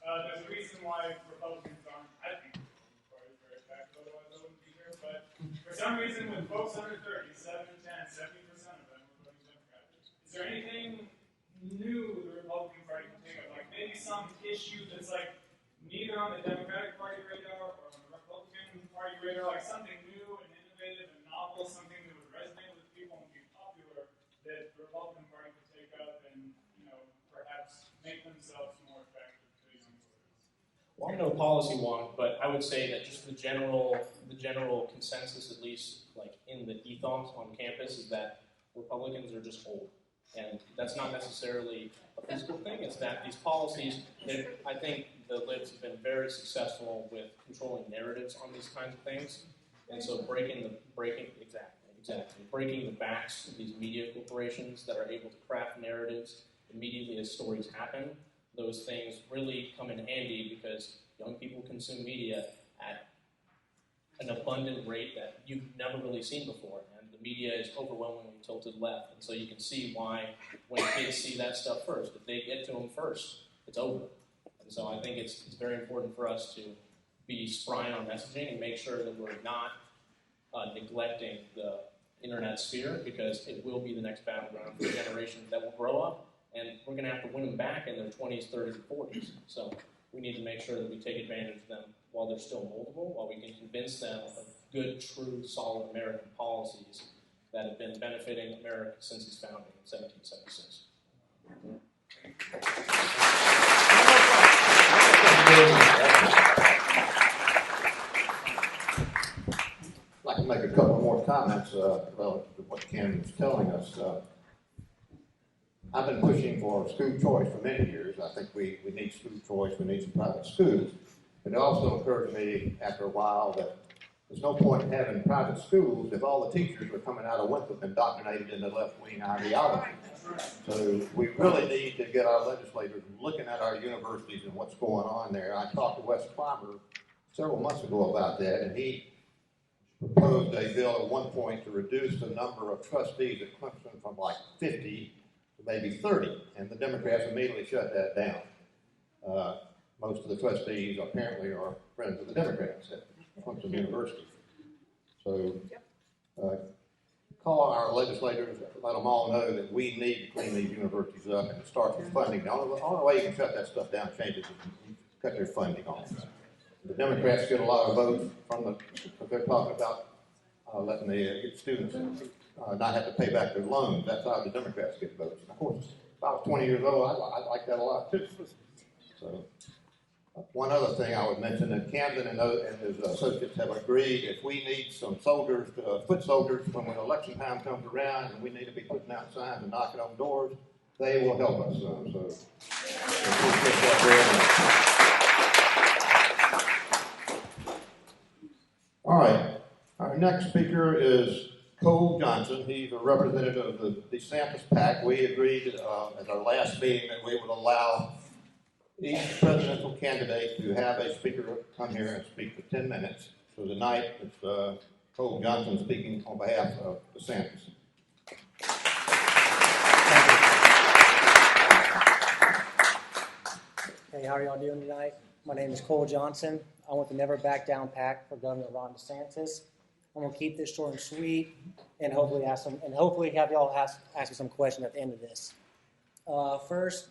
there's a reason why Republicans aren't, I think, the party is very attractive, otherwise I wouldn't be here, but for some reason with folks under 30, 7 in 10, 70% of them are voting Democratic. Is there anything new the Republican Party can think of? Like maybe some issue that's like neither on the Democratic Party radar or on the Republican Party radar, like something new and innovative and novel, something that would resonate with people and be popular that the Republican Party could take up and, perhaps make themselves more attractive to young voters. Well, I'm no policy wonk, but I would say that just the general consensus, at least like in the ethos on campus, is that Republicans are just old. And that's not necessarily a physical thing, it's that these policies, I think the libs have been very successful with controlling narratives on these kinds of things. And so breaking the backs of these media corporations that are able to craft narratives immediately as stories happen, those things really come in handy because young people consume media at an abundant rate that you've never really seen before. And the media is overwhelmingly tilted left. And so you can see why when kids see that stuff first, if they get to them first, it's over. And so I think it's very important for us to be spry on our messaging and make sure that we're not neglecting the internet sphere, because it will be the next battleground for generations that will grow up, and we're going to have to win them back in their 20s, 30s, and 40s. So we need to make sure that we take advantage of them while they're still moldable, while we can convince them of good, true, solid American policies that have been benefiting America since its founding in 1776. I'd like to make a couple more comments relative to what Ken was telling us. I've been pushing for school choice for many years. I think we need school choice, we need some private schools. But it also occurred to me after a while that there's no point in having private schools if all the teachers are coming out of Winthrop indoctrinated in the left-wing ideology. So we really need to get our legislators looking at our universities and what's going on there. I talked to Wes Clymer several months ago about that, and he proposed a bill at one point to reduce the number of trustees at Clemson from like 50 to maybe 30, and the Democrats immediately shut that down. Most of the trustees apparently are friends of the Democrats at Clemson University. So call our legislators, let them all know that we need to clean these universities up and start with funding. The only way you can shut that stuff down, change it, is you cut their funding off. The Democrats get a lot of votes from what they're talking about letting the students not have to pay back their loans. That's how the Democrats get votes. And of course, if I was 20 years old, I'd like that a lot too. So one other thing I would mention, that Camden and his associates have agreed if we need some soldiers, foot soldiers, when election time comes around and we need to be putting out signs and knocking on doors, they will help us. So appreciate that very much. All right, our next speaker is Cole Johnson. He's a representative of the DeSantis PAC. We agreed at our last meeting that we would allow each presidential candidate to have a speaker come here and speak for 10 minutes. So tonight, it's Cole Johnson speaking on behalf of DeSantis. Hey, how are y'all doing tonight? My name is Cole Johnson. I want the Never Back Down PAC for Governor Ron DeSantis. I'm gonna keep this short and sweet, and hopefully have y'all ask me some questions at the end of this. First,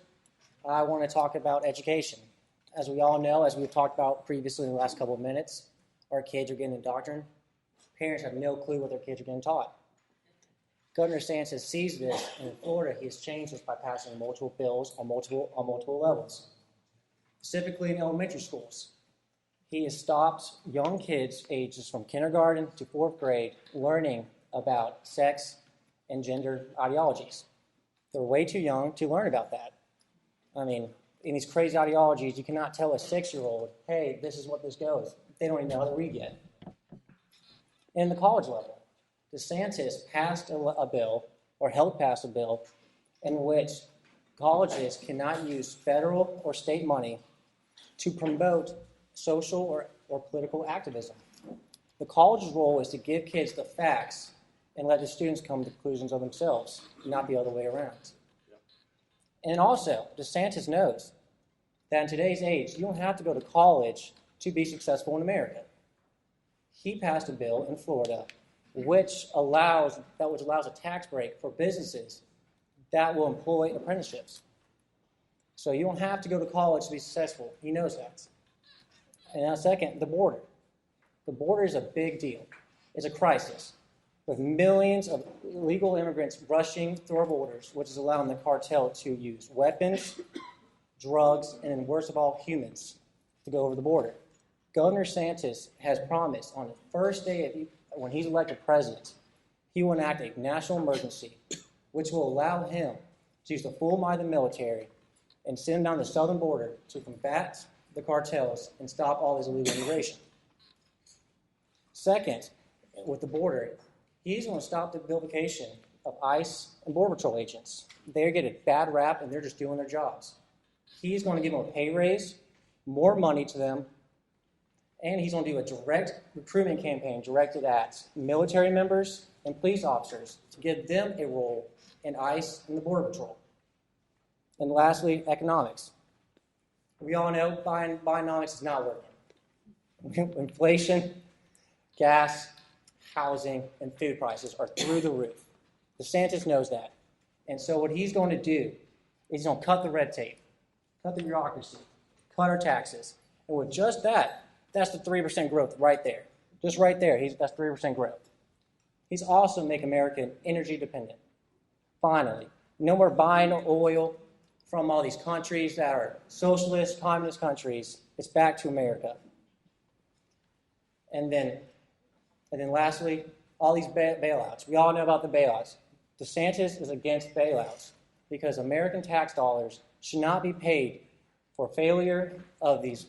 I want to talk about education. As we all know, as we've talked about previously in the last couple of minutes, our kids are getting indoctrinated. Parents have no clue what their kids are getting taught. Governor DeSantis sees this, and in Florida, he has changed this by passing multiple bills on multiple levels. Specifically in elementary schools, he has stopped young kids ages from kindergarten to 4th grade learning about sex and gender ideologies. They're way too young to learn about that. I mean, in these crazy ideologies, you cannot tell a 6-year-old, hey, this is what this goes. They don't even know how to read yet. In the college level, DeSantis passed a bill, or helped pass a bill, in which colleges cannot use federal or state money to promote social or political activism. The college's role is to give kids the facts and let the students come to conclusions of themselves, not the other way around. And also, DeSantis knows that in today's age, you don't have to go to college to be successful in America. He passed a bill in Florida which allows a tax break for businesses that will employ apprenticeships. So you don't have to go to college to be successful. He knows that. And now second, the border. The border is a big deal. It's a crisis, with millions of illegal immigrants rushing through our borders, which is allowing the cartel to use weapons, drugs, and then worst of all, humans to go over the border. Governor DeSantis has promised on the first day when he's elected president, he will enact a national emergency, which will allow him to use the full might of the military and send down the southern border to combat the cartels and stop all this illegal immigration. Second, with the border, he's going to stop the vilification of ICE and Border Patrol agents. They get a bad rap, and they're just doing their jobs. He's going to give them a pay raise, more money to them, and he's going to do a direct recruitment campaign directed at military members and police officers to give them a role in ICE and the Border Patrol. And lastly, economics. We all know Bidenomics is not working. Inflation, gas, housing, and food prices are through the roof. DeSantis knows that. And so what he's going to do is he's going to cut the red tape, cut the bureaucracy, cut our taxes. And with just that, that's the 3% growth right there. Just right there, that's 3% growth. He's also make America energy dependent. Finally, no more buying oil from all these countries that are socialist, communist countries. It's back to America. And then lastly, all these bailouts. We all know about the bailouts. DeSantis is against bailouts because American tax dollars should not be paid for failure of these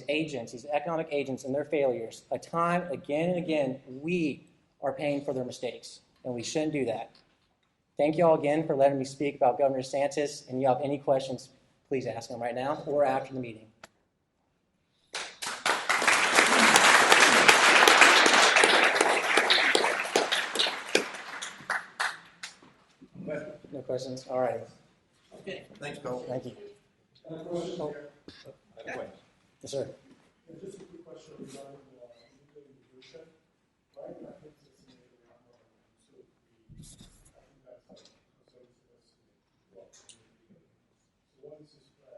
agents, these economic agents and their failures. Again and again, we are paying for their mistakes, and we shouldn't do that. Thank you all again for letting me speak about Governor DeSantis, and if you have any questions, please ask them right now or after the meeting. No questions? All right. Okay, thanks, Cole. Thank you. Oh. Yes, sir. Just a quick question regarding nuclear division. Right? I think this is I think that's like consensus. So what is his plan?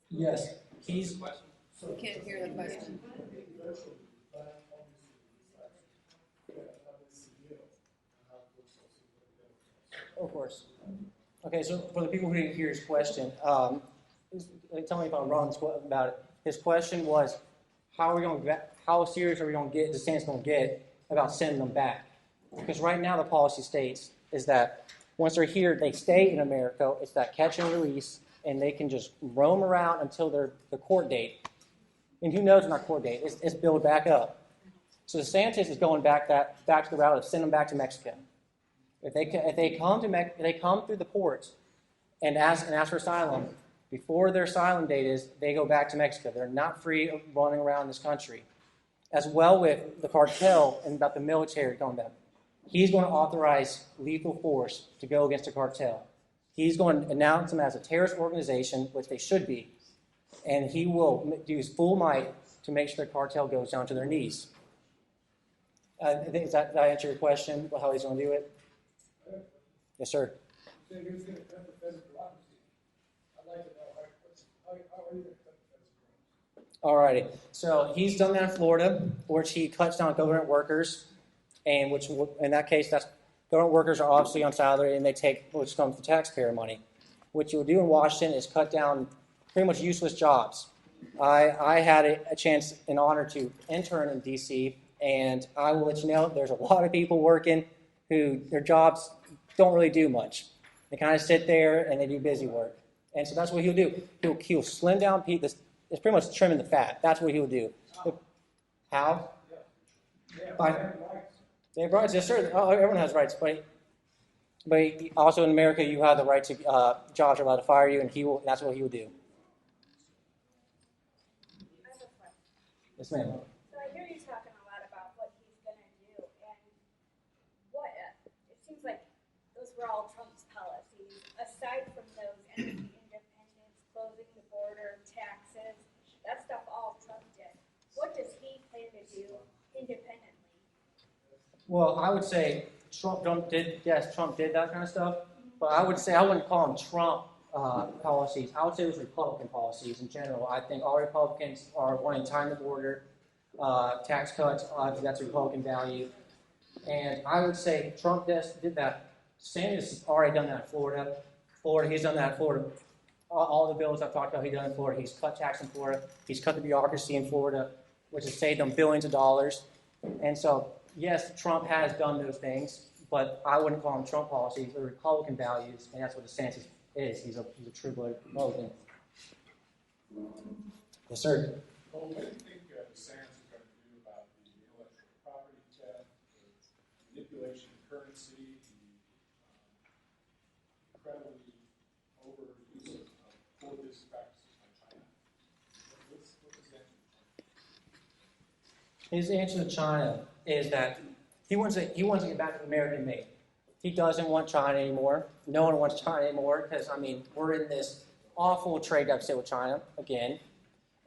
Yes, he's. We can't hear the question. Of course. Okay, so for the people who didn't hear his question, tell me if I'm wrong about it. His question was, how serious are we going to get, DeSantis going to get about sending them back? Because right now the policy states is that once they're here, they stay in America. It's that catch and release, and they can just roam around until the court date. And who knows when our court date? It's built back up. So DeSantis is going back to the route of send them back to Mexico. If they come through the ports and ask for asylum, before their asylum date is, they go back to Mexico. They're not free of running around this country. As well with the cartel and about the military going back. He's going to authorize lethal force to go against the cartel. He's going to announce them as a terrorist organization, which they should be, and he will do his full might to make sure the cartel goes down to their knees. Does that answer your question, how he's going to do it? Yes, sir. All righty. So he's done that in Florida, which he cuts down government workers, and which in that case, that's government workers are obviously on salary, and they take which comes from taxpayer money. What you'll do in Washington is cut down pretty much useless jobs. I had a chance and honor to intern in D.C., and I will let you know there's a lot of people working who their jobs don't really do much. They kind of sit there and they do busy work. And so that's what he'll do. He'll slim down people. It's pretty much trimming the fat. That's what he'll do. How? They have rights. Yes, sir. Oh, everyone has rights. But also in America, you have the right to jobs are allowed to fire you, and that's what he will do. Yes, ma'am. So I hear you talking a lot about what he's going to do, and it seems like those were all Trump's policies. Aside from those energy independence, closing the border, taxes, that stuff all Trump did. What does he plan to do independently? Well, I would say Trump did that kind of stuff, but I would say I wouldn't call them Trump policies. I would say it was Republican policies in general. I think all Republicans are wanting to time the border, tax cuts, that's a Republican value. And I would say Trump did that. Sanders has already done that in Florida. He's done that in Florida. All the bills I've talked about, he's done in Florida. He's cut tax in Florida. He's cut the bureaucracy in Florida, which has saved them billions of dollars. And so, yes, Trump has done those things, but I wouldn't call them Trump policies. They're Republican values, and that's what DeSantis is. He's a true-blooded Republican. Yes, sir. Well, what do you think DeSantis is going to do about the intellectual property theft, the manipulation of currency, the incredibly overuse of poor business practices by China? What's his answer? His answer to China is that he wants to get back to American made. He doesn't want China anymore. No one wants China anymore because, we're in this awful trade deficit with China again,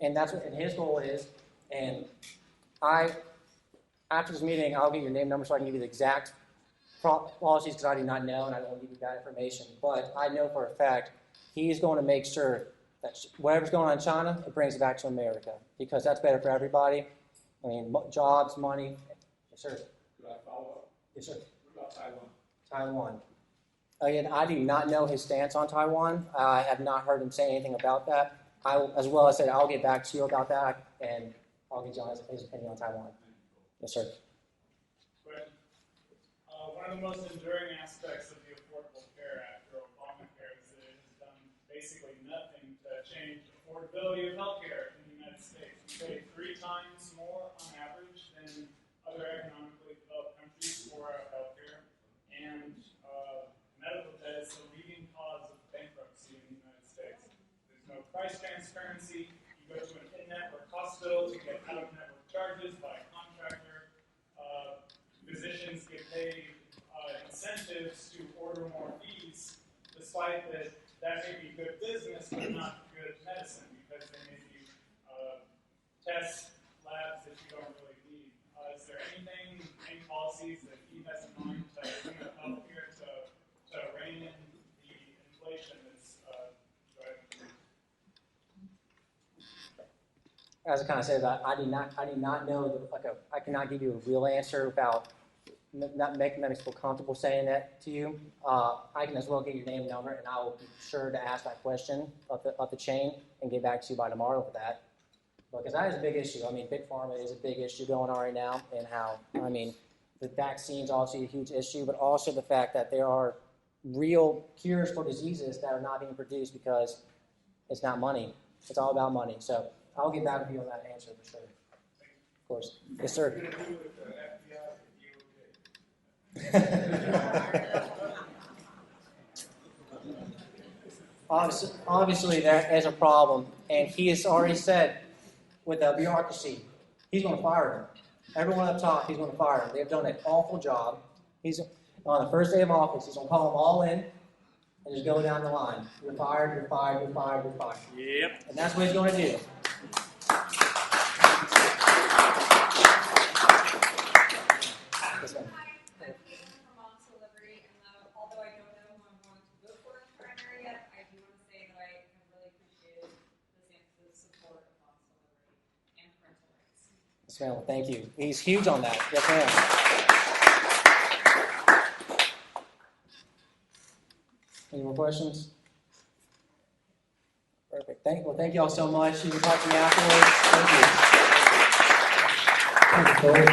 and that's what and his goal is. And after this meeting, I'll get your name, number, so I can give you the exact policies because I do not know and I don't want to give you bad information. But I know for a fact he's going to make sure that whatever's going on in China, it brings it back to America because that's better for everybody. I mean, jobs, money. Yes, sir. Yes, sir. What about Taiwan? Taiwan. Again, I do not know his stance on Taiwan. I have not heard him say anything about that. As well as I said, I'll get back to you about that, and I'll get you on his opinion on Taiwan. Yes, sir. Question. One of the most enduring aspects of the Affordable Care Act, or Obamacare, is that it has done basically nothing to change affordability of healthcare in the United States. We pay 3 times more on average than other economically developed countries for our healthcare, and medical debt is the leading cause of bankruptcy in the United States. There's no price transparency. You go to an in-network hospital to get out-of-network charges by a contractor. Physicians get paid incentives to order more fees, despite that may be good business, but not good medicine, because they may be test labs that you don't really need. Is there any policies that he has in mind to bring up healthcare to rein in the inflation that's driving? As I kind of said, I do not know I cannot give you a real answer about not making them feel comfortable saying that to you. I can as well get your name and number, and I will be sure to ask that question up the chain and get back to you by tomorrow for that. Because that is a big issue. I mean, big pharma is a big issue going on right now, and the vaccine's obviously a huge issue, but also the fact that there are real cures for diseases that are not being produced because it's not money. It's all about money. So I'll get back to you on that answer for sure. Of course. Yes, sir. Obviously, there is a problem, and he has already said with the bureaucracy, he's going to fire them. Everyone up top, he's going to fire them. They've done an awful job. He's on the first day of office, he's going to call them all in and just go down the line. You're fired, you're fired, you're fired, you're fired. Yep. And that's what he's going to do. Yes, ma'am. Although I don't know who I'm going to vote for in the primary yet, I do want to say that I have really appreciated DeSantis' support of Monson Liberty and parental rights. Yes, ma'am. Well, thank you. He's huge on that. Yes, ma'am. Any more questions? Perfect. Thank you all so much. You can talk to me afterwards. Thank you. Thank you, Cole.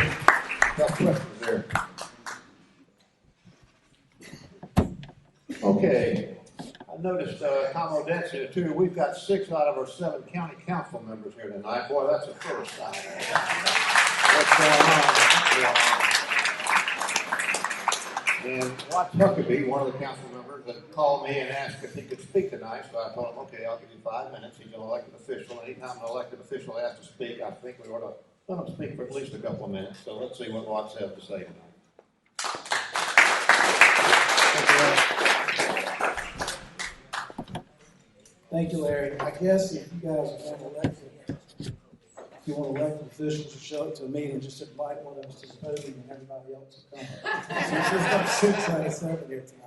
Got questions there. Okay. I noticed Tom Odensia too. We've got 6 out of our 7 county council members here tonight. Boy, that's a first time. What's going on? And Watts Huckabee, one of the council members, that called me and asked if he could speak tonight. So I told him, okay, I'll give you 5 minutes. He's an elected official, and anytime an elected official has to speak, I think we ought to let him speak for at least a couple of minutes. So let's see what Watts has to say tonight. Thank you, Larry. I guess if you guys want elected, if you want elected officials to show up to a meeting, just invite one of us to the podium and everybody else will come. Since we've got 6 out of 7 here tonight.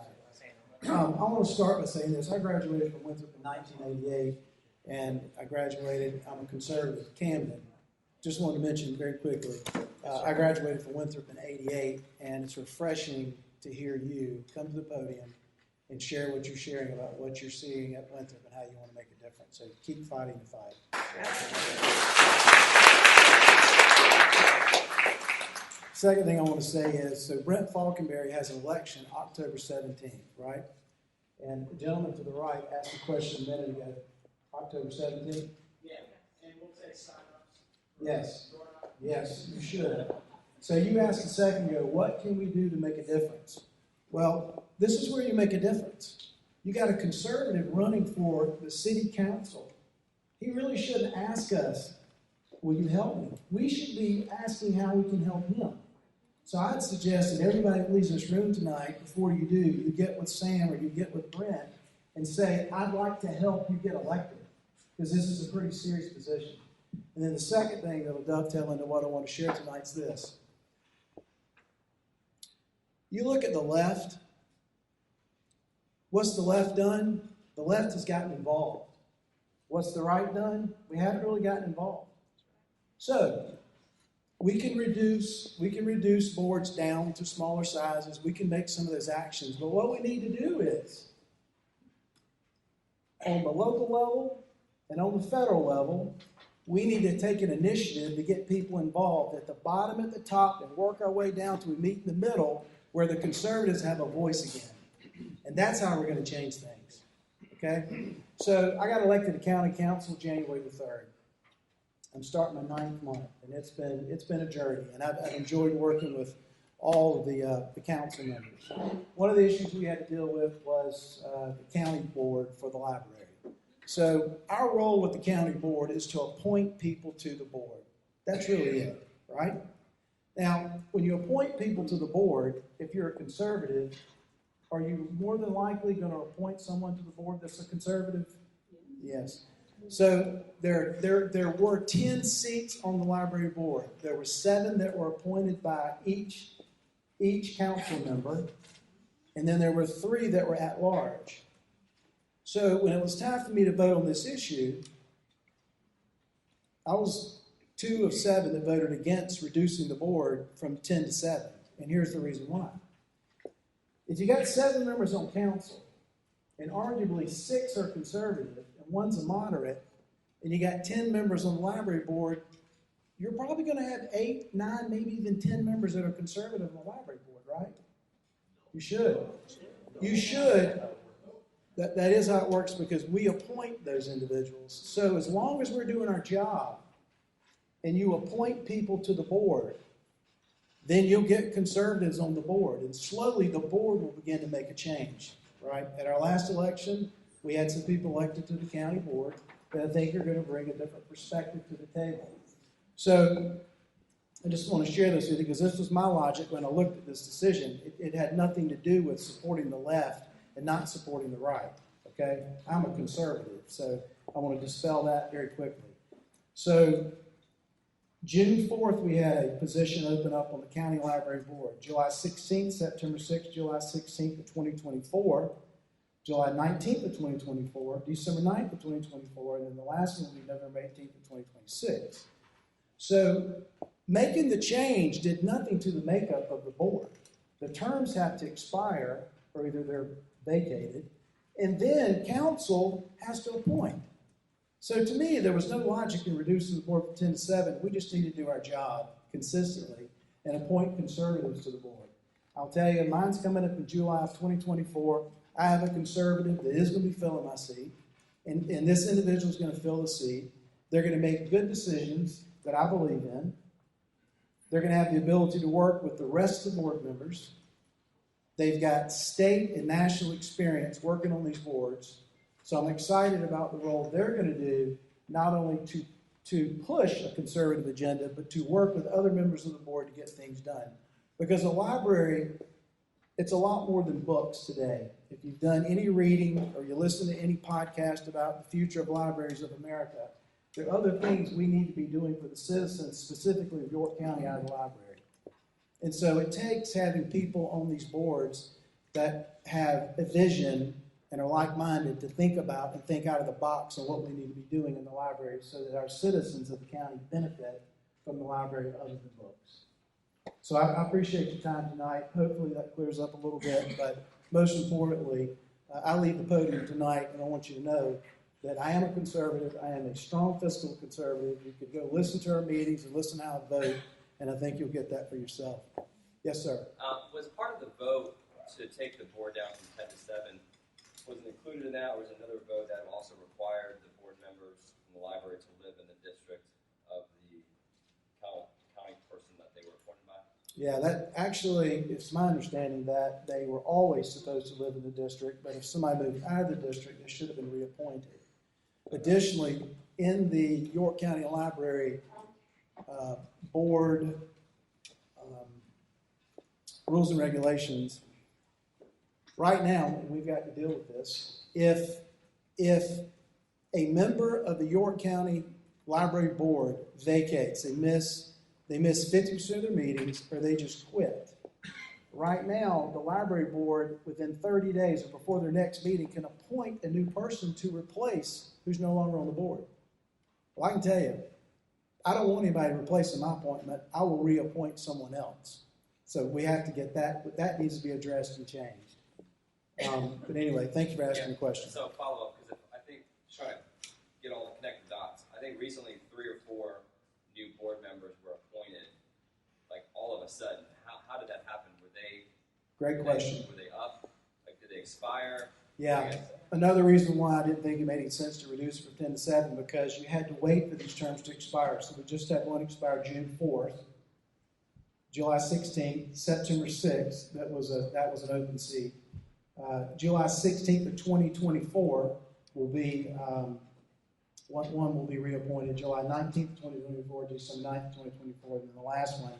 I want to start by saying this. I graduated from Winthrop in 1988, and I graduated, I'm a conservative at Camden. Just wanted to mention very quickly, I graduated from Winthrop in 88, and it's refreshing to hear you come to the podium and share what you're sharing about what you're seeing at Winthrop and how you want to make a difference. So keep fighting the fight. Second thing I want to say is, so Brent Falconberry has an election October 17th, right? And the gentleman to the right asked a question a minute ago, October 17th? Yeah, and we'll take sign-ups. Yes, yes, you should. So you asked a second ago, what can we do to make a difference? Well, this is where you make a difference. You got a conservative running for the city council. He really shouldn't ask us, will you help me? We should be asking how we can help him. So I'd suggest that everybody that leaves this room tonight, before you do, you get with Sam or you get with Brent and say, I'd like to help you get elected, because this is a pretty serious position. And then the second thing that will dovetail into what I want to share tonight is this. You look at the left. What's the left done? The left has gotten involved. What's the right done? We haven't really gotten involved. So, we can reduce boards down to smaller sizes. We can make some of those actions. But what we need to do is, on the local level and on the federal level, we need to take an initiative to get people involved at the bottom, at the top, and work our way down till we meet in the middle where the conservatives have a voice again. And that's how we're going to change things. Okay? So I got elected to county council January the 3rd. I'm starting my 9th month, and it's been a journey, and I've enjoyed working with all of the council members. One of the issues we had to deal with was the county board for the library. So our role with the county board is to appoint people to the board. That's really it, right? Now, when you appoint people to the board, if you're a conservative, are you more than likely going to appoint someone to the board that's a conservative? Yes. So there were 10 seats on the library board. There were 7 that were appointed by each council member, and then there were 3 that were at large. So when it was time for me to vote on this issue, I was 2 of 7 that voted against reducing the board from 10 to 7. And here's the reason why. If you got 7 members on council, and arguably 6 are conservative, and 1's a moderate, and you got 10 members on the library board, you're probably going to have 8, 9, maybe even 10 members that are conservative on the library board, right? You should. You should. That is how it works, because we appoint those individuals. So as long as we're doing our job, and you appoint people to the board, then you'll get conservatives on the board, and slowly the board will begin to make a change, right? At our last election, we had some people elected to the county board that I think are going to bring a different perspective to the table. So I just want to share this with you, because this was my logic when I looked at this decision. It had nothing to do with supporting the left and not supporting the right, okay? I'm a conservative, so I want to dispel that very quickly. So June 4th, we had a position open up on the county library board. July 16th, September 6th, July 16th of 2024, July 19th of 2024, December 9th of 2024, and then the last one will be November 18th of 2026. So making the change did nothing to the makeup of the board. The terms have to expire, or either they're vacated, and then council has to appoint. So to me, there was no logic in reducing the board from 10 to 7. We just need to do our job consistently and appoint conservatives to the board. I'll tell you, mine's coming up in July of 2024. I have a conservative that is going to be filling my seat, and this individual is going to fill the seat. They're going to make good decisions that I believe in. They're going to have the ability to work with the rest of the board members. They've got state and national experience working on these boards. So I'm excited about the role they're going to do, not only to push a conservative agenda, but to work with other members of the board to get things done. Because a library, it's a lot more than books today. If you've done any reading or you listen to any podcast about the future of libraries of America, there are other things we need to be doing for the citizens, specifically of York County, out of the library. And so it takes having people on these boards that have a vision and are like-minded to think about and think out of the box on what we need to be doing in the library so that our citizens of the county benefit from the library other than books. So I appreciate your time tonight. Hopefully that clears up a little bit, but most importantly, I leave the podium tonight, and I want you to know that I am a conservative. I am a strong fiscal conservative. You could go listen to our meetings and listen to how I vote, and I think you'll get that for yourself. Yes, sir. Was part of the vote to take the board down from 10 to 7, was it included in that, or was it another vote that also required the board members in the library to live in the district of the county person that they were appointed by? Yeah, that actually, it's my understanding that they were always supposed to live in the district, but if somebody moved out of the district, they should have been reappointed. Additionally, in the York County Library Board rules and regulations, right now, we've got to deal with this. If a member of the York County Library Board vacates, they miss 50% of their meetings, or they just quit. Right now, the library board, within 30 days or before their next meeting, can appoint a new person to replace who's no longer on the board. Well, I can tell you, I don't want anybody replacing my appointment. I will reappoint someone else. So we have to get that, but that needs to be addressed and changed. But anyway, thank you for asking the question. So follow up, because I think, trying to get all the connected dots, I think recently 3 or 4 new board members were appointed, like all of a sudden. How did that happen? Were they? Great question. Were they up? Like, did they expire? Yeah. Another reason why I didn't think it made any sense to reduce it from 10 to 7, because you had to wait for these terms to expire. So we just had one expire June 4th, July 16th, September 6th. That was an open seat. July 16th of 2024 will be one will be reappointed. July 19th, 2024, December 9th, 2024, and then the last one,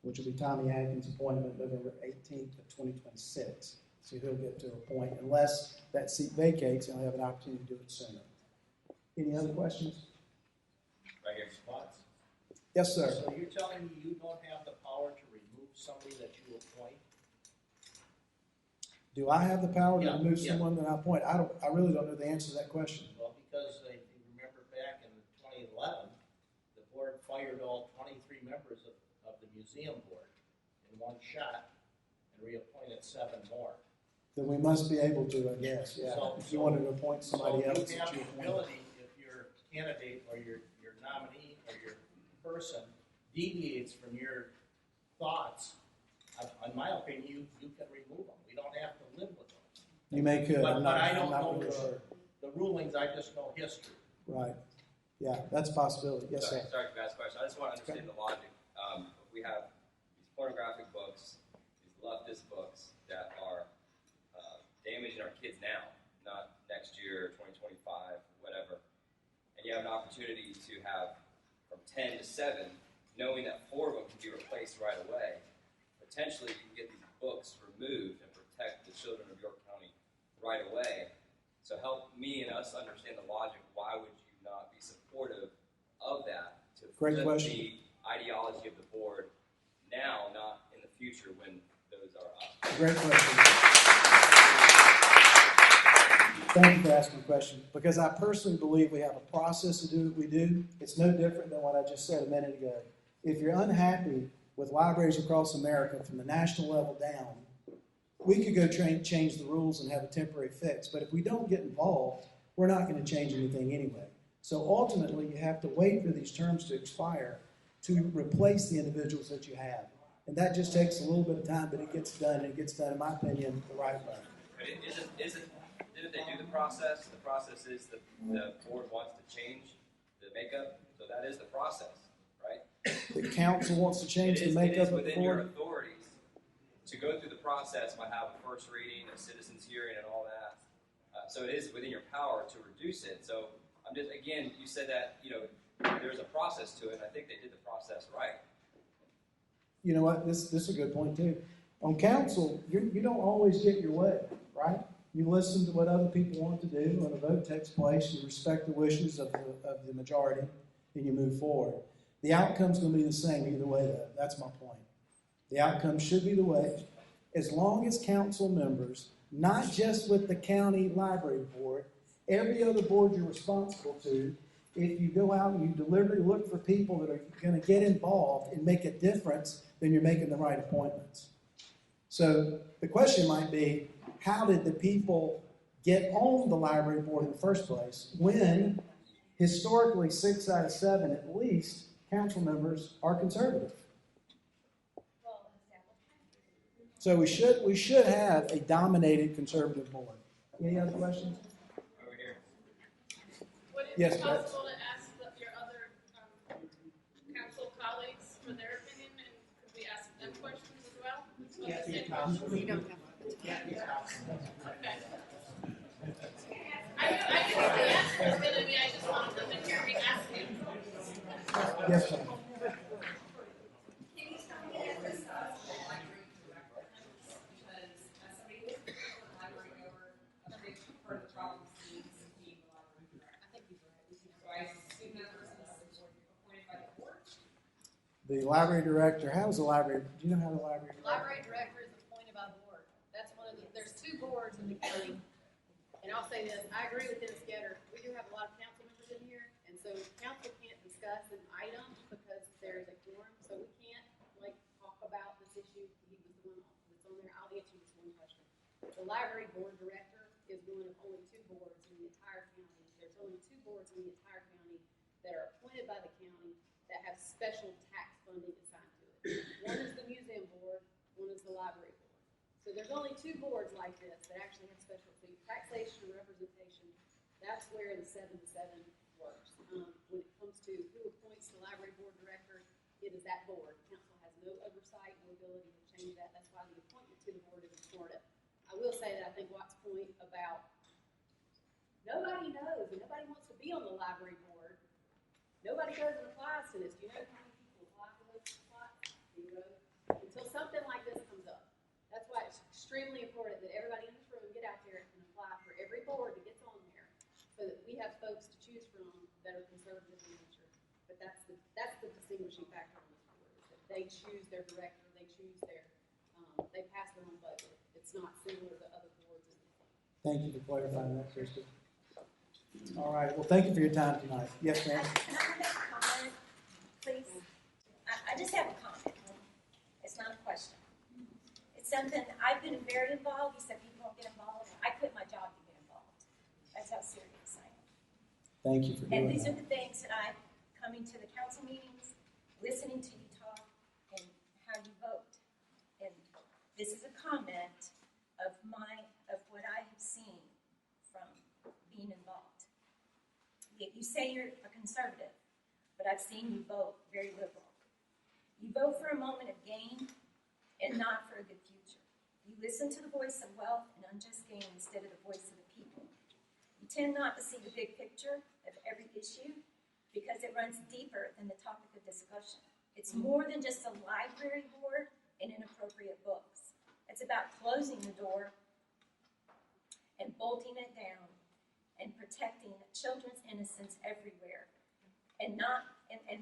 which will be Tommy Atkins' appointment November 18th of 2026. So he'll get to appoint, unless that seat vacates, he'll have an opportunity to do it sooner. Any other questions? Right here, spots. Yes, sir. So you're telling me you don't have the power to remove somebody that you appoint? Do I have the power to Yeah, remove yeah. someone that I appoint? I really don't know the answer to that question. Well, because if you remember back in 2011, the board fired all 23 members of the museum board in one shot and reappointed 7 more. Then we must be able to, I guess, yeah. So- If you wanted to appoint somebody so else you that have you the appointed. ability, if your candidate or your nominee or your person deviates from your thoughts, in my opinion, you can remove them. We don't have to live with them. You may could, But I'm not I don't know really sure. the rulings, I just know history. Right. Yeah, that's a possibility. Yes, sir. Sorry to ask a question. I just want to understand the logic. We have these pornographic books, these leftist books that are damaging our kids now, not next year, 2025, whatever. And you have an opportunity to have from 10 to 7, knowing that 4 of them can be replaced right away. Potentially, you can get these books removed and protect the children of York County right away. So help me and us understand the logic. Why would you not be supportive of that to Great flip question. the ideology of the board now, not in the future when those are up? Great question. Thank you for asking the question, because I personally believe we have a process to do what we do. It's no different than what I just said a minute ago. If you're unhappy with libraries across America from the national level down, we could go change the rules and have a temporary fix. But if we don't get involved, we're not going to change anything anyway. So ultimately, you have to wait for these terms to expire to replace the individuals that you have. And that just takes a little bit of time, but it gets done, and it gets done, in my opinion, the right way. But didn't they do the process? The process is the board wants to change the makeup, so that is the process, right? The council wants to change the makeup of the It is within your board. authorities to go through the process by having a first reading, a citizens hearing, and all that. So it is within your power to reduce it. So I'm just, again, you said that, there's a process to it, and I think they did the process right. You know what? This is a good point too. On council, you don't always get your way, right? You listen to what other people want to do. When a vote takes place, you respect the wishes of the majority, and you move forward. The outcome's going to be the same either way, though. That's my point. The outcome should be the way, as long as council members, not just with the county library board, every other board you're responsible to, if you go out and you deliberately look for people that are going to get involved and make a difference, then you're making the right appointments. So the question might be, how did the people get on the library board in the first place when historically 6 out of 7 at least council members are conservative? So we should have a dominated conservative board. Any other questions? Over here. Would it Yes, be Brett. possible to ask your other council colleagues for their opinion, and could we ask them questions as well? Can't be a Okay. council. We don't have Can't be a council. Okay. I didn't see the answers, but I just wanted them to hear me ask you. Yes, sir. The library director, how is the library, do you know how the library? Library director is appointed by the board. That's one of the, there's two boards in the county. And I'll say this, I agree with Dennis Getter. We do have a lot of council members in here, and so council can't discuss an item because there's a quorum, so we can't, like, talk about this issue. He was the one that's on there. I'll answer this one question. The library board director is one of only two boards in the entire county. There's only two boards in the entire county that are appointed by the county that have special tax funding assigned to it. One is the museum board, one is the library board. So there's only two boards like this that actually have specialty, taxation and representation. That's where the 7-7 works. When it comes to who appoints the library board director, it is that board. Council has no oversight, no ability to change that. That's why the appointment to the board is important. I will say that I think Watt's point about nobody knows and nobody wants to be on the library board. Nobody goes and applies to this. Do you know how many people apply for those slots? 0. Until something like this comes up. That's why it's extremely important that everybody in this room get out there and apply for every board that gets on there, so that we have folks to choose from that are conservative in nature. But that's the distinguishing factor on this board, is that they choose their director, they choose their, they pass their own budget. It's not similar to other boards in the state. Thank you for clarifying that, Christy. All right, well, thank you for your time tonight. Yes, ma'am? Can I make a comment, please? I just have a comment. It's not a question. It's something, I've been very involved. You said people don't get involved. I quit my job to get involved. That's how serious I am. Thank you for doing And these that. are the things that I, coming to the council meetings, listening to you talk, and how you vote. And this is a comment of what I have seen from being involved. You say you're a conservative, but I've seen you vote very liberal. You vote for a moment of gain and not for a good future. You listen to the voice of wealth and unjust gain instead of the voice of the people. You tend not to see the big picture of every issue because it runs deeper than the topic of discussion. It's more than just a library board and inappropriate books. It's about closing the door and bolting it down and protecting children's innocence everywhere and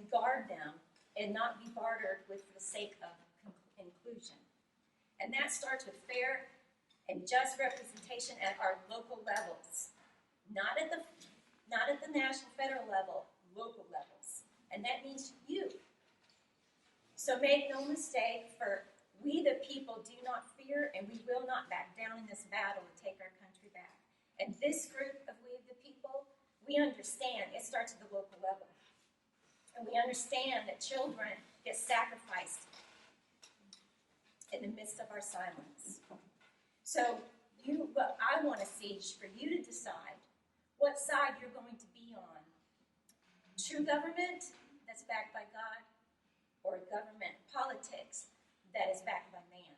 guard them and not be bartered with for the sake of inclusion. And that starts with fair and just representation at our local levels, not at the national federal level, local levels. And that means you. So make no mistake, for we the people do not fear and we will not back down in this battle to take our country back. And this group of we the people, we understand it starts at the local level. And we understand that children get sacrificed in the midst of our silence. So what I want to see is for you to decide what side you're going to be on. True government that's backed by God, or government politics that is backed by man.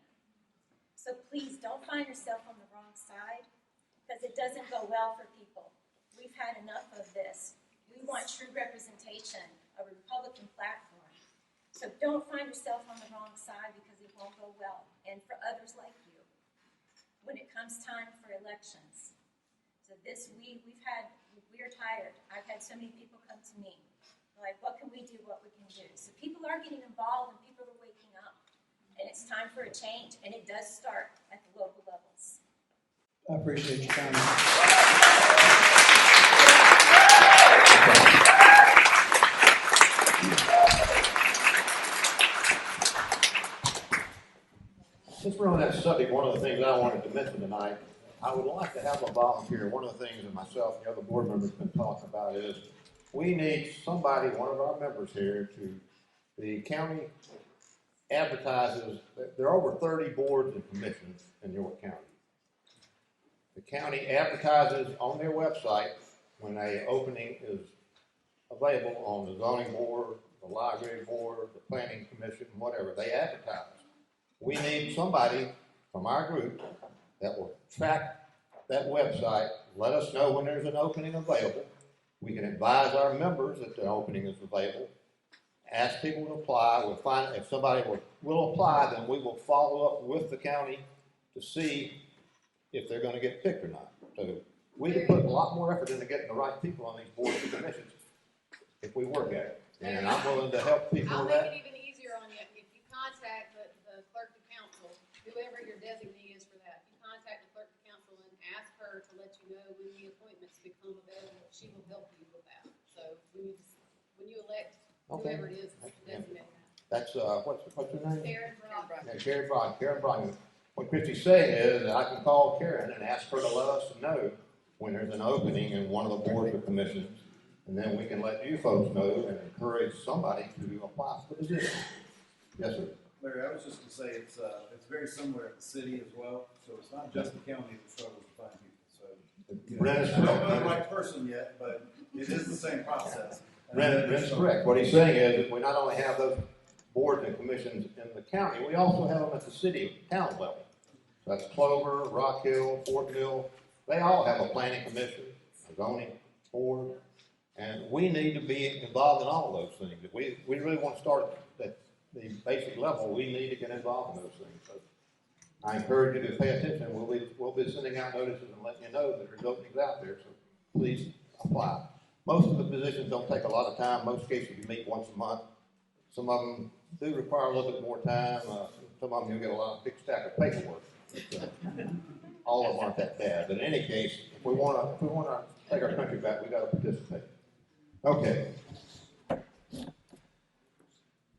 So please don't find yourself on the wrong side, because it doesn't go well for people. We've had enough of this. We want true representation, a Republican platform. So don't find yourself on the wrong side, because it won't go well. And for others like you, when it comes time for elections. So this week, we're tired. I've had so many people come to me, like, what can we do, what we can do? So people are getting involved and people are waking up. And it's time for a change, and it does start at the local levels. I appreciate your time. Since we're on that subject, one of the things I wanted to mention tonight, I would like to have a volunteer. One of the things that myself and the other board members have been talking about is we need somebody, one of our members here, the county advertises, there are over 30 boards and commissions in York County. The county advertises on their website when an opening is available on the zoning board, the library board, the planning commission, whatever, they advertise. We need somebody from our group that will track that website, let us know when there's an opening available. We can advise our members that the opening is available, ask people to apply. We'll find if somebody will apply, then we will follow up with the county to see if they're going to get picked or not. So we can put a lot more effort into getting the right people on these boards and commissions if we work at it. And I'm willing to help people I'll with make that. it even easier whoever your designee is for that, you contact the clerk of council and ask her to let you know when the appointments become available. She will help you with that. So when you elect whoever it is to designate that. That's, what's your name? Karen Brock. Yeah, Karen Brown. Karen Brown. What Christie's saying is that I can call Karen and ask her to let us know when there's an opening in one of the boards or commissions, and then we can let you folks know and encourage somebody to apply for the position. Yes, sir. Larry, I was just gonna say, it's very similar at the city as well, so it's not just the county that struggles to find people, so. Brent is I don't know correct. the right person yet, but it is the same process. Brent's correct. What he's saying is that we not only have those boards and commissions in the county, we also have them at the city, town level. So that's Clover, Rock Hill, Fort Mill. They all have a planning commission, a zoning board, and we need to be involved in all of those things. If we really want to start at the basic level, we need to get involved in those things. So I encourage you to pay attention. We'll be sending out notices and letting you know that there's openings out there, so please apply. Most of the positions don't take a lot of time. Most cases you meet once a month. Some of them do require a little bit more time. Some of them you'll get a big stack of paperwork. But, all of them aren't that bad. But in any case, if we want to take our country back, we got to participate. Okay.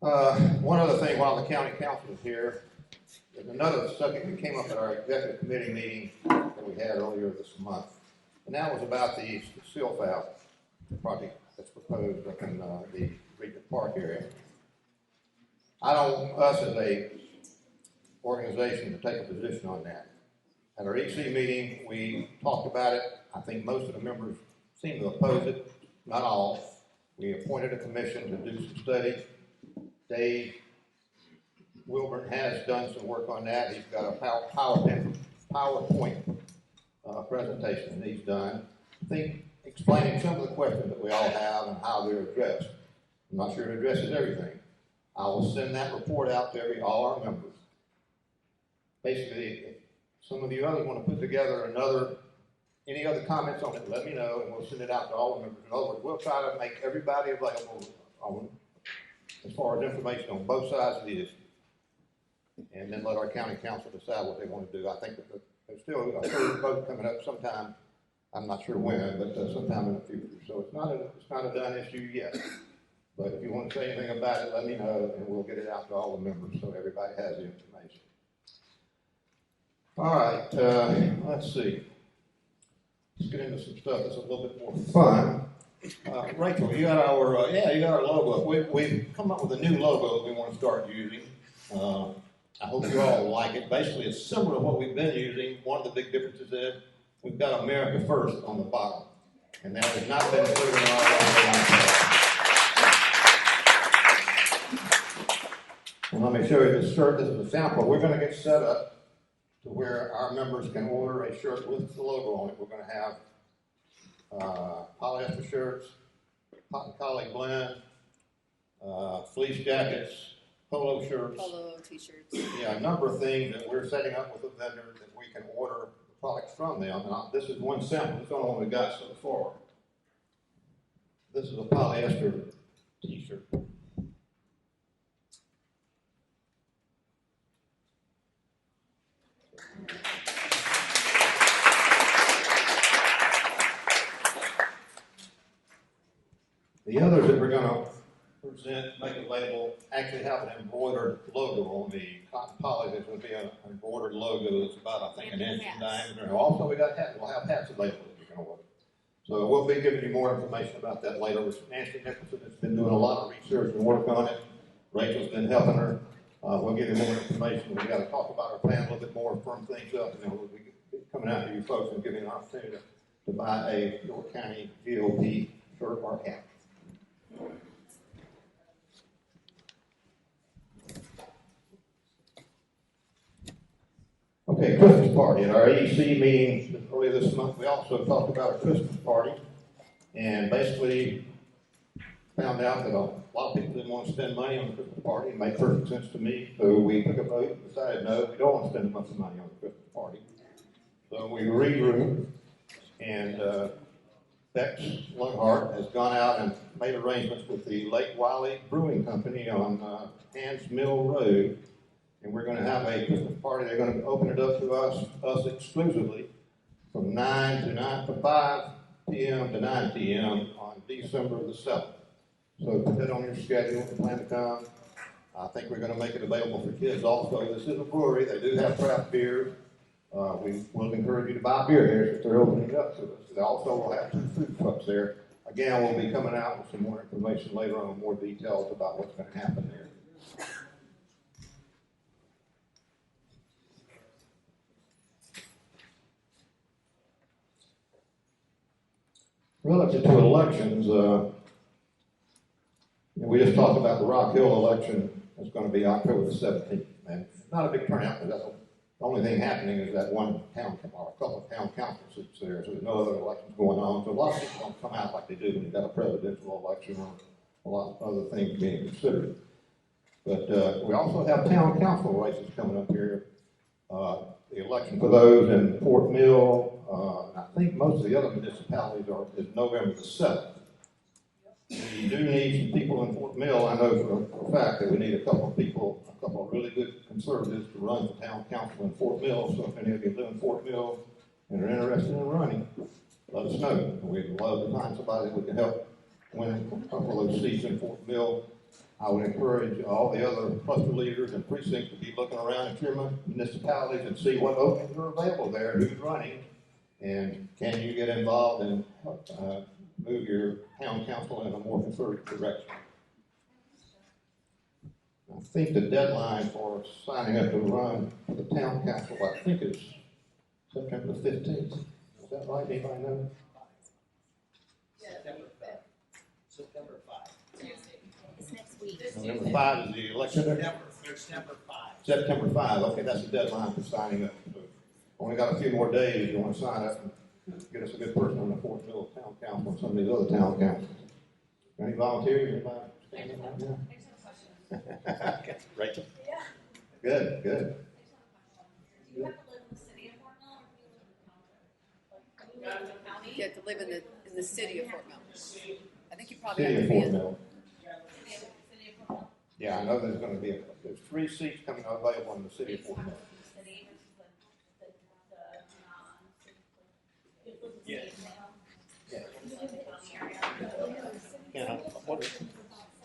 One other thing while the county council is here, there's another subject that came up at our executive committee meeting that we had earlier this month, and that was about the seal valve project that's proposed up in the Regent Park area. I don't want us as a organization to take a position on that. At our EC meeting, we talked about it. I think most of the members seem to oppose it, not all. We appointed a commission to do some study. Dave Wilburn has done some work on that. He's got a PowerPoint presentation that he's done. I think explaining some of the questions that we all have and how they're addressed. I'm not sure it addresses everything. I will send that report out to all our members. Basically, if some of you others want to put together any other comments on it, let me know, and we'll send it out to all the members. In other words, we'll try to make everybody available as far as information on both sides of the issue, and then let our county council decide what they want to do. I think that there's still a third vote coming up sometime. I'm not sure when, but sometime in the future. So it's not a done issue yet. But if you want to say anything about it, let me know, and we'll get it out to all the members so everybody has the information. All right, let's see. Let's get into some stuff that's a little bit more fun. Rachel, you got our you got our logo. We've come up with a new logo that we want to start using. I hope you all like it. Basically, it's similar to what we've been using. One of the big differences is we've got America First on the bottom, and that has not been included in our logo. And let me show you this shirt. This is a sample. We're going to get set up to where our members can order a shirt with the logo on it. We're going to have polyester shirts, cotton collie blend, fleece jackets, polo shirts. Polo t-shirts. Yeah, a number of things that we're setting up with a vendor that we can order the products from them. And this is one sample. It's the only one we got so far. This is a polyester t-shirt. The others that we're going to present, make available, actually have an embroidered logo on the cotton poly. There's going to be an embroidered logo that's about, I think, an inch in diameter. Also, we got hats. We'll have hats available if you can order. So we'll be giving you more information about that later. Nancy Nicholson has been doing a lot of research and work on it. Rachel's been helping her. We'll give you more information. We've got to talk about our plan a little bit more, firm things up, and then we'll be coming out to you folks and giving you an opportunity to buy a York County GOP shirt or hat. Okay, Christmas party. At our AEC meeting earlier this month, we also talked about a Christmas party, and basically found out that a lot of people didn't want to spend money on the Christmas party. It made perfect sense to me, so we took a vote and decided, no, we don't want to spend a bunch of money on the Christmas party. So we regrouped, and Bex Lunghart has gone out and made arrangements with the Lake Wiley Brewing Company on Hans Mill Road. and we're gonna have a Christmas party. They're gonna open it up to us exclusively from 5 p.m. to 9 p.m. on December the 7th. So put that on your schedule, plan to come. I think we're gonna make it available for kids also. This is a brewery, they do have craft beers. We will encourage you to buy beer there if they're opening it up to us. They also will have 2 food trucks there. Again, we'll be coming out with some more information later on, more details about what's gonna happen there. Relative to elections, we just talked about the Rock Hill election. It's going to be October the 17th. And not a big turnout, because the only thing happening is that one town, or a couple of town council seats there, so there's no other elections going on. So a lot of people don't come out like they do when you've got a presidential election or a lot of other things being considered. But we also have town council races coming up here. The election for those in Fort Mill, I think most of the other municipalities is November the 7th. We do need some people in Fort Mill. I know for a fact that we need a couple of really good conservatives to run the town council in Fort Mill. So if any of you live in Fort Mill and are interested in running, let us know. We'd love to find somebody that we can help win a couple of those seats in Fort Mill. I would encourage all the other cluster leaders and precincts to be looking around at your municipalities and see what openings are available there, who's running, and can you get involved and move your town council in a more conservative direction. I think the deadline for signing up to run for the town council, I think, is September 15th. Is that right? Anybody know? September 5. It's next week. November 5 is the election. September 5. September 5, okay, that's the deadline for signing up. So only got a few more days if you want to sign up and get us a good person on the Fort Mill Town Council and some of these other town councils. Any volunteers? Anybody standing right now? Okay. Rachel? Yeah. Good, good. Do you have to live in the city of Fort Mill, or do you live in the county? You have to live in the city of Fort Mill. I think you probably City have of to be Fort in. Mill. City of Fort Mill. Yeah, I know there's going to be, there's 3 seats coming available in the city of Fort Mill. City versus the Yeah. yeah. Yeah.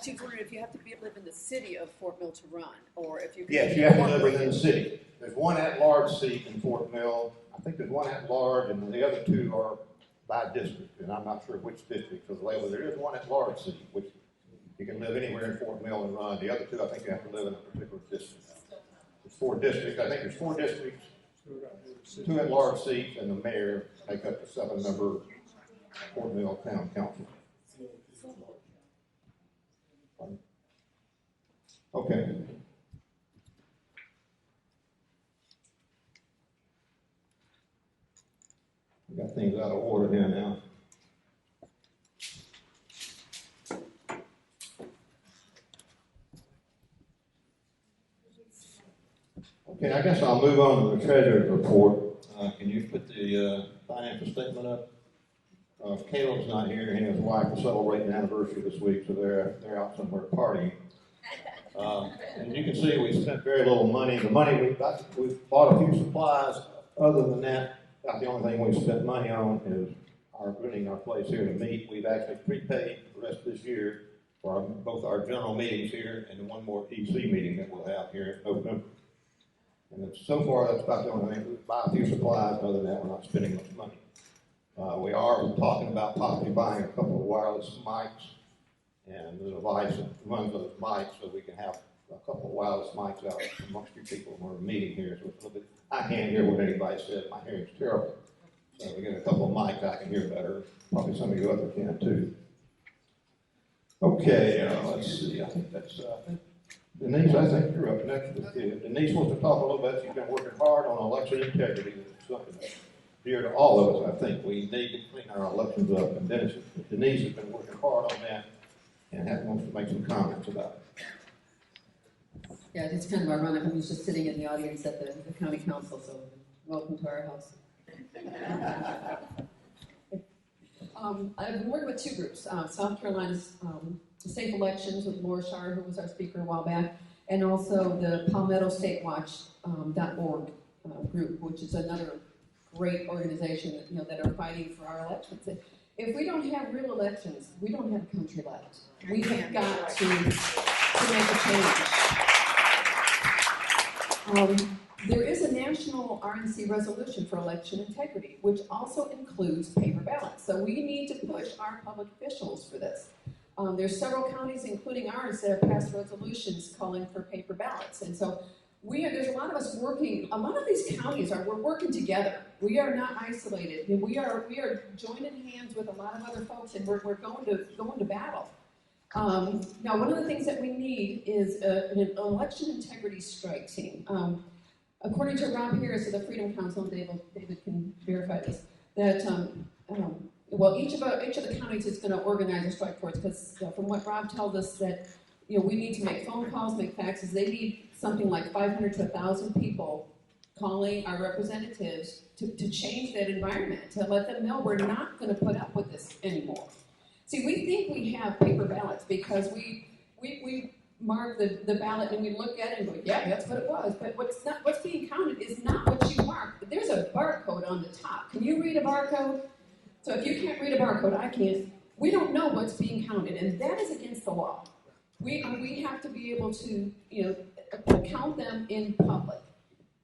She's wondering if you have to live in the city of Fort Mill to run, or if you can. Yes, you have to live within the city. There's one at-large seat in Fort Mill. I think there's one at-large, and the other 2 are by district, and I'm not sure which district is available. There is one at-large seat, which you can live anywhere in Fort Mill and run. The other 2, I think you have to live in a particular district. There's 4 districts. I think there's 4 districts, 2 at-large seats, and the mayor make up the 7-member Fort Mill Town Council. Okay. We got things out of order here now. Okay, I guess I'll move on to the treasurer's report. Can you put the financial statement up? Caleb's not here. He and his wife are celebrating the anniversary this week, so they're out somewhere partying. And you can see we spent very little money. The money we bought a few supplies. Other than that, about the only thing we spent money on is renting our place here to meet. We've actually prepaid the rest of this year for both our general meetings here and one more EC meeting that we'll have here in November. And so far, that's about the only thing. We buy a few supplies. Other than that, we're not spending much money. We are talking about possibly buying a couple of wireless mics and the device that runs those mics, so we can have a couple of wireless mics out amongst you people when we're meeting here. So it's a little bit, I can't hear what anybody says. My hearing's terrible. So if we get a couple of mics, I can hear better. Probably some of you others can too. Okay, let's see. I think that's Denise. I think you're up next. Denise wants to talk a little bit. She's been working hard on election integrity. It's something that's dear to all of us. I think we need to clean our elections up, and Denise has been working hard on that, and wants to make some comments about it. Yeah, it's kind of ironic. I'm just sitting in the audience at the county council, so welcome to our house. I've been working with 2 groups. South Carolina's Safe Elections with Laura Shar, who was our speaker a while back, and also the PalmettoStateWatch.org group, which is another great organization that, that are fighting for our elections. If we don't have real elections, we don't have a country left. We have got to make a change. There is a national RNC resolution for election integrity, which also includes paper ballots. So we need to push our public officials for this. There's several counties, including ours, that have passed resolutions calling for paper ballots. And so there's a lot of us working, a lot of these counties we're working together. We are not isolated. And we are joining hands with a lot of other folks, and we're going to battle. Now, one of the things that we need is an election integrity strike team. According to Rob Harris of the Freedom Council, and David can verify this, that each of the counties is going to organize a strike force, because from what Rob tells us that we need to make phone calls, make faxes. They need something like 500 to 1,000 people calling our representatives to change that environment, to let them know we're not going to put up with this anymore. See, we think we have paper ballots because we mark the ballot and we look at it and go, yeah, that's what it was. But what's being counted is not what you marked. There's a barcode on the top. Can you read a barcode? So if you can't read a barcode, I can't. We don't know what's being counted, and that is against the law. We have to be able to count them in public.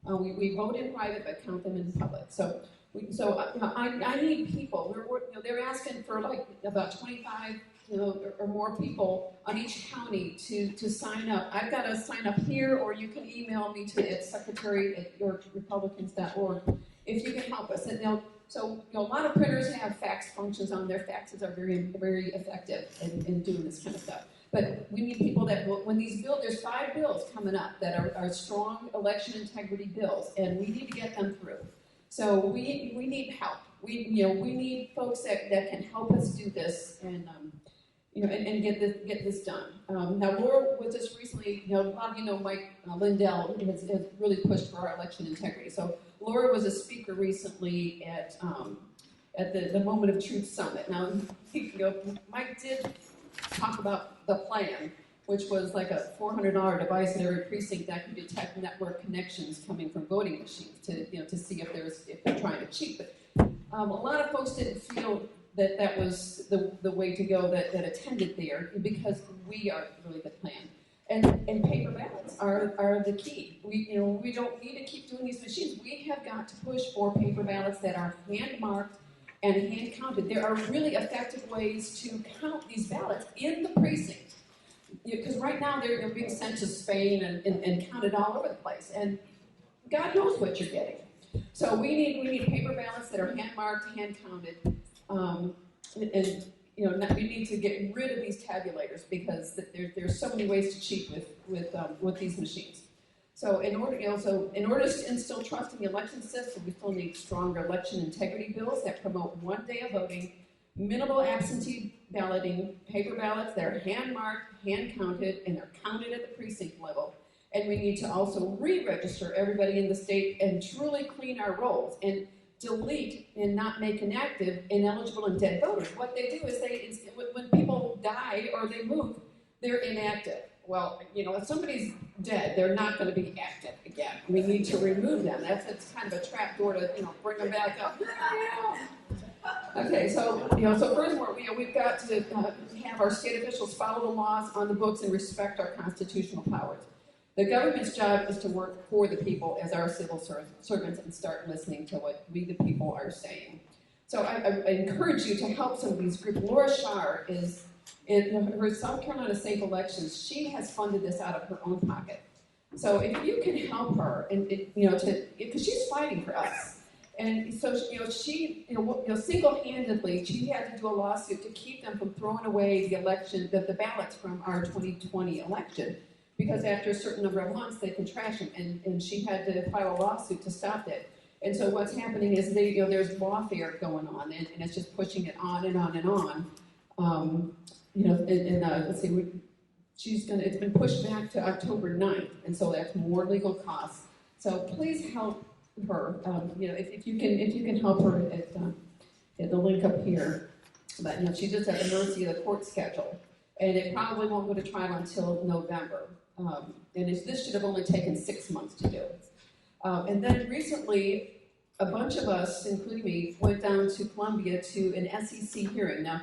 We vote in private, but count them in public. So I need people. They're asking for like about 25 or more people on each county to sign up. I've got to sign up here, or you can email me at secretary@yorkrepublicans.org if you can help us. And a lot of printers have fax functions on their faxes are very, very effective in doing this kind of stuff. But we need people that when these bills, there's 5 bills coming up that are strong election integrity bills, and we need to get them through. So we need help. We need folks that can help us do this and get this done. Now Laura was just recently, a lot of you know Mike Lindell has really pushed for our election integrity. So Laura was a speaker recently at the Moment of Truth Summit. Now Mike did talk about the plan, which was like a $400 device in every precinct that could detect network connections coming from voting machines to see if they're trying to cheat. But a lot of folks didn't feel that was the way to go that attended there, because we are really the plan. And paper ballots are the key. We don't need to keep doing these machines. We have got to push for paper ballots that are hand marked and hand counted. There are really effective ways to count these ballots in the precinct. Because right now they're being sent to Spain and counted all over the place. And God knows what you're getting. So we need paper ballots that are hand marked, hand counted. We need to get rid of these tabulators, because there's so many ways to cheat with these machines. So in order to instill trust in the election system, we still need stronger election integrity bills that promote one day of voting, minimal absentee balloting, paper ballots that are hand marked, hand counted, and they're counted at the precinct level. And we need to also re-register everybody in the state and truly clean our rolls and delete and not make inactive ineligible and dead voters. What they do is when people die or they move, they're inactive. Well, if somebody's dead, they're not going to be active again. We need to remove them. That's kind of a trap door to bring them back up. Okay, so furthermore, we've got to have our state officials follow the laws on the books and respect our constitutional powers. The government's job is to work for the people as our civil servants and start listening to what we, the people, are saying. So I encourage you to help some of these groups. Laura Shar is in her South Carolina Safe Elections. She has funded this out of her own pocket. So if you can help her, because she's fighting for us. And so, she single-handedly, she had to do a lawsuit to keep them from throwing away the ballots from our 2020 election. Because after a certain number of months, they can trash them, and she had to file a lawsuit to stop that. And so what's happening is there's lawfare going on, and it's just pushing it on and on and on. Let's see, it's been pushed back to October 9th, and so that's more legal costs. So please help her. If you can help her at the link up here. But she's just at the mercy of the court schedule, and it probably won't go to trial until November. This should have only taken 6 months to do. And then recently, a bunch of us, including me, went down to Columbia to an SEC hearing. Now,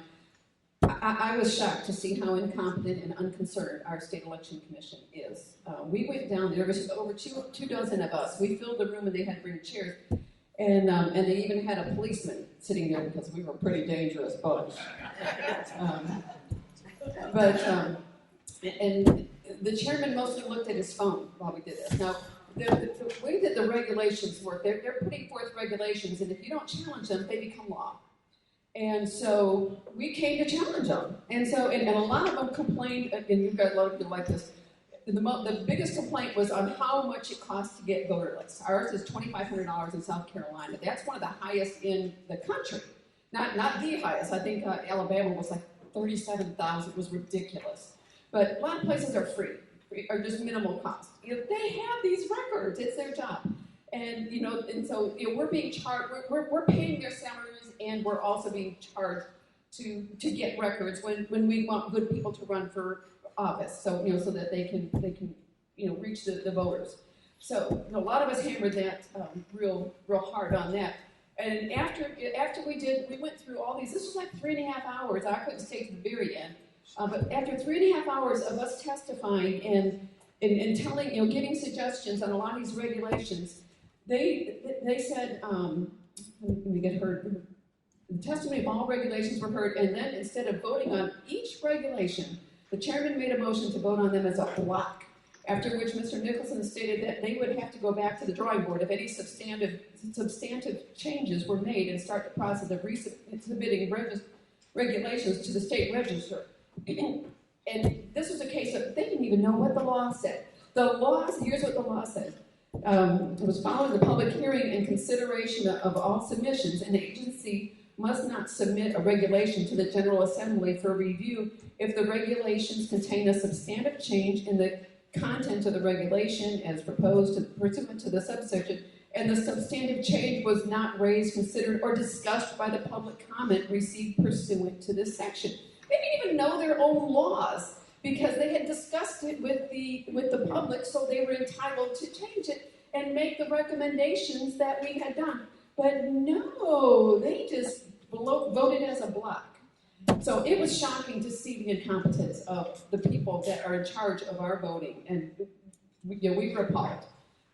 I was shocked to see how incompetent and unconcerned our state election commission is. We went down there was over two dozen of us. We filled the room and they had to bring chairs. And they even had a policeman sitting there because we were a pretty dangerous bunch. And the chairman mostly looked at his phone while we did this. Now, the way that the regulations work, they're putting forth regulations, and if you don't challenge them, they become law. And so we came to challenge them. And a lot of them complained, and you've got a lot of people like this. The biggest complaint was on how much it costs to get voter lists. Ours is $2,500 in South Carolina. That's one of the highest in the country. Not the highest. I think Alabama was like $37,000. It was ridiculous. But a lot of places are free or just minimal cost. They have these records. It's their job. And so we're being charged. We're paying their salaries, and we're also being charged to get records when we want good people to run for office, so that they can reach the voters. So a lot of us hammered that real hard on that. And after we went through all these. This was like 3.5 hours. I couldn't stay to the very end, but after 3.5 hours of us testifying and telling, giving suggestions on a lot of these regulations, they said, we get heard. The testimony of all regulations were heard, and then instead of voting on each regulation, the chairman made a motion to vote on them as a block, after which Mr. Nicholson stated that they would have to go back to the drawing board if any substantive changes were made and start the process of resubmitting regulations to the state register. And this was a case of, they didn't even know what the law said. Here's what the law said. It was following the public hearing and consideration of all submissions. An agency must not submit a regulation to the General Assembly for review if the regulations contain a substantive change in the content of the regulation as proposed pursuant to the subsection, and the substantive change was not raised, considered, or discussed by the public comment received pursuant to this section. They didn't even know their own laws because they had discussed it with the public, so they were entitled to change it and make the recommendations that we had done. But no, they just voted as a block. So it was shocking to see the incompetence of the people that are in charge of our voting, and we were appalled.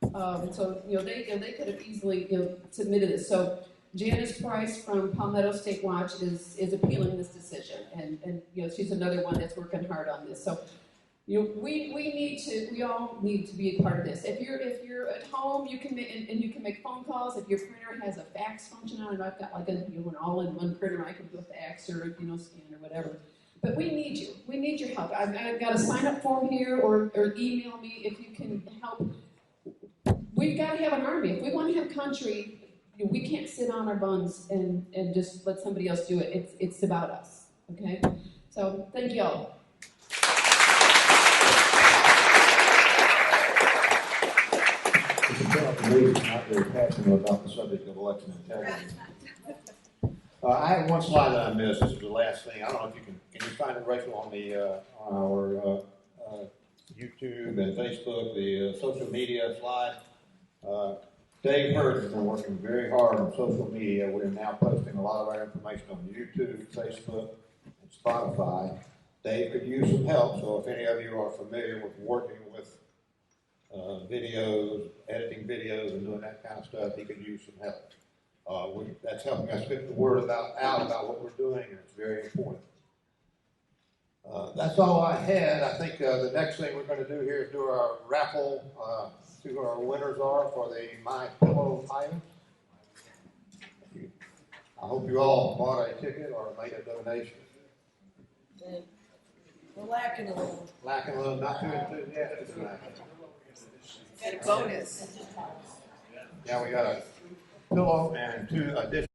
They could have easily submitted it. So Janice Price from Palmetto State Watch is appealing this decision, and she's another one that's working hard on this. So we all need to be a part of this. If you're at home, you can make phone calls. If your printer has a fax function on it, I've got like an all-in-one printer. I can do a fax or scan or whatever. But we need you. We need your help. I've got a sign-up form here, or email me if you can help. We've got to have an army. If we want to have country, we can't sit on our buns and just let somebody else do it. It's about us. Okay. So thank you all. Not very passionate about the subject of election integrity. I have one slide that I missed. This is the last thing. I don't know if you can you find it, Rachel, on our YouTube and Facebook, the social media slide. Dave Hurd has been working very hard on social media. We're now posting a lot of our information on YouTube, Facebook, and Spotify. Dave could use some help, so if any of you are familiar with working with videos, editing videos, and doing that kind of stuff, he could use some help. That's helping us get the word out about what we're doing, and it's very important. That's all I had. I think the next thing we're going to do here is do our raffle, see who our winners are for the My Pillow items. I hope you all bought a ticket or made a donation. We're lacking a little. Lacking a little, not too enthusiastic tonight. Got a bonus. Yeah, we got a pillow and 2 additional.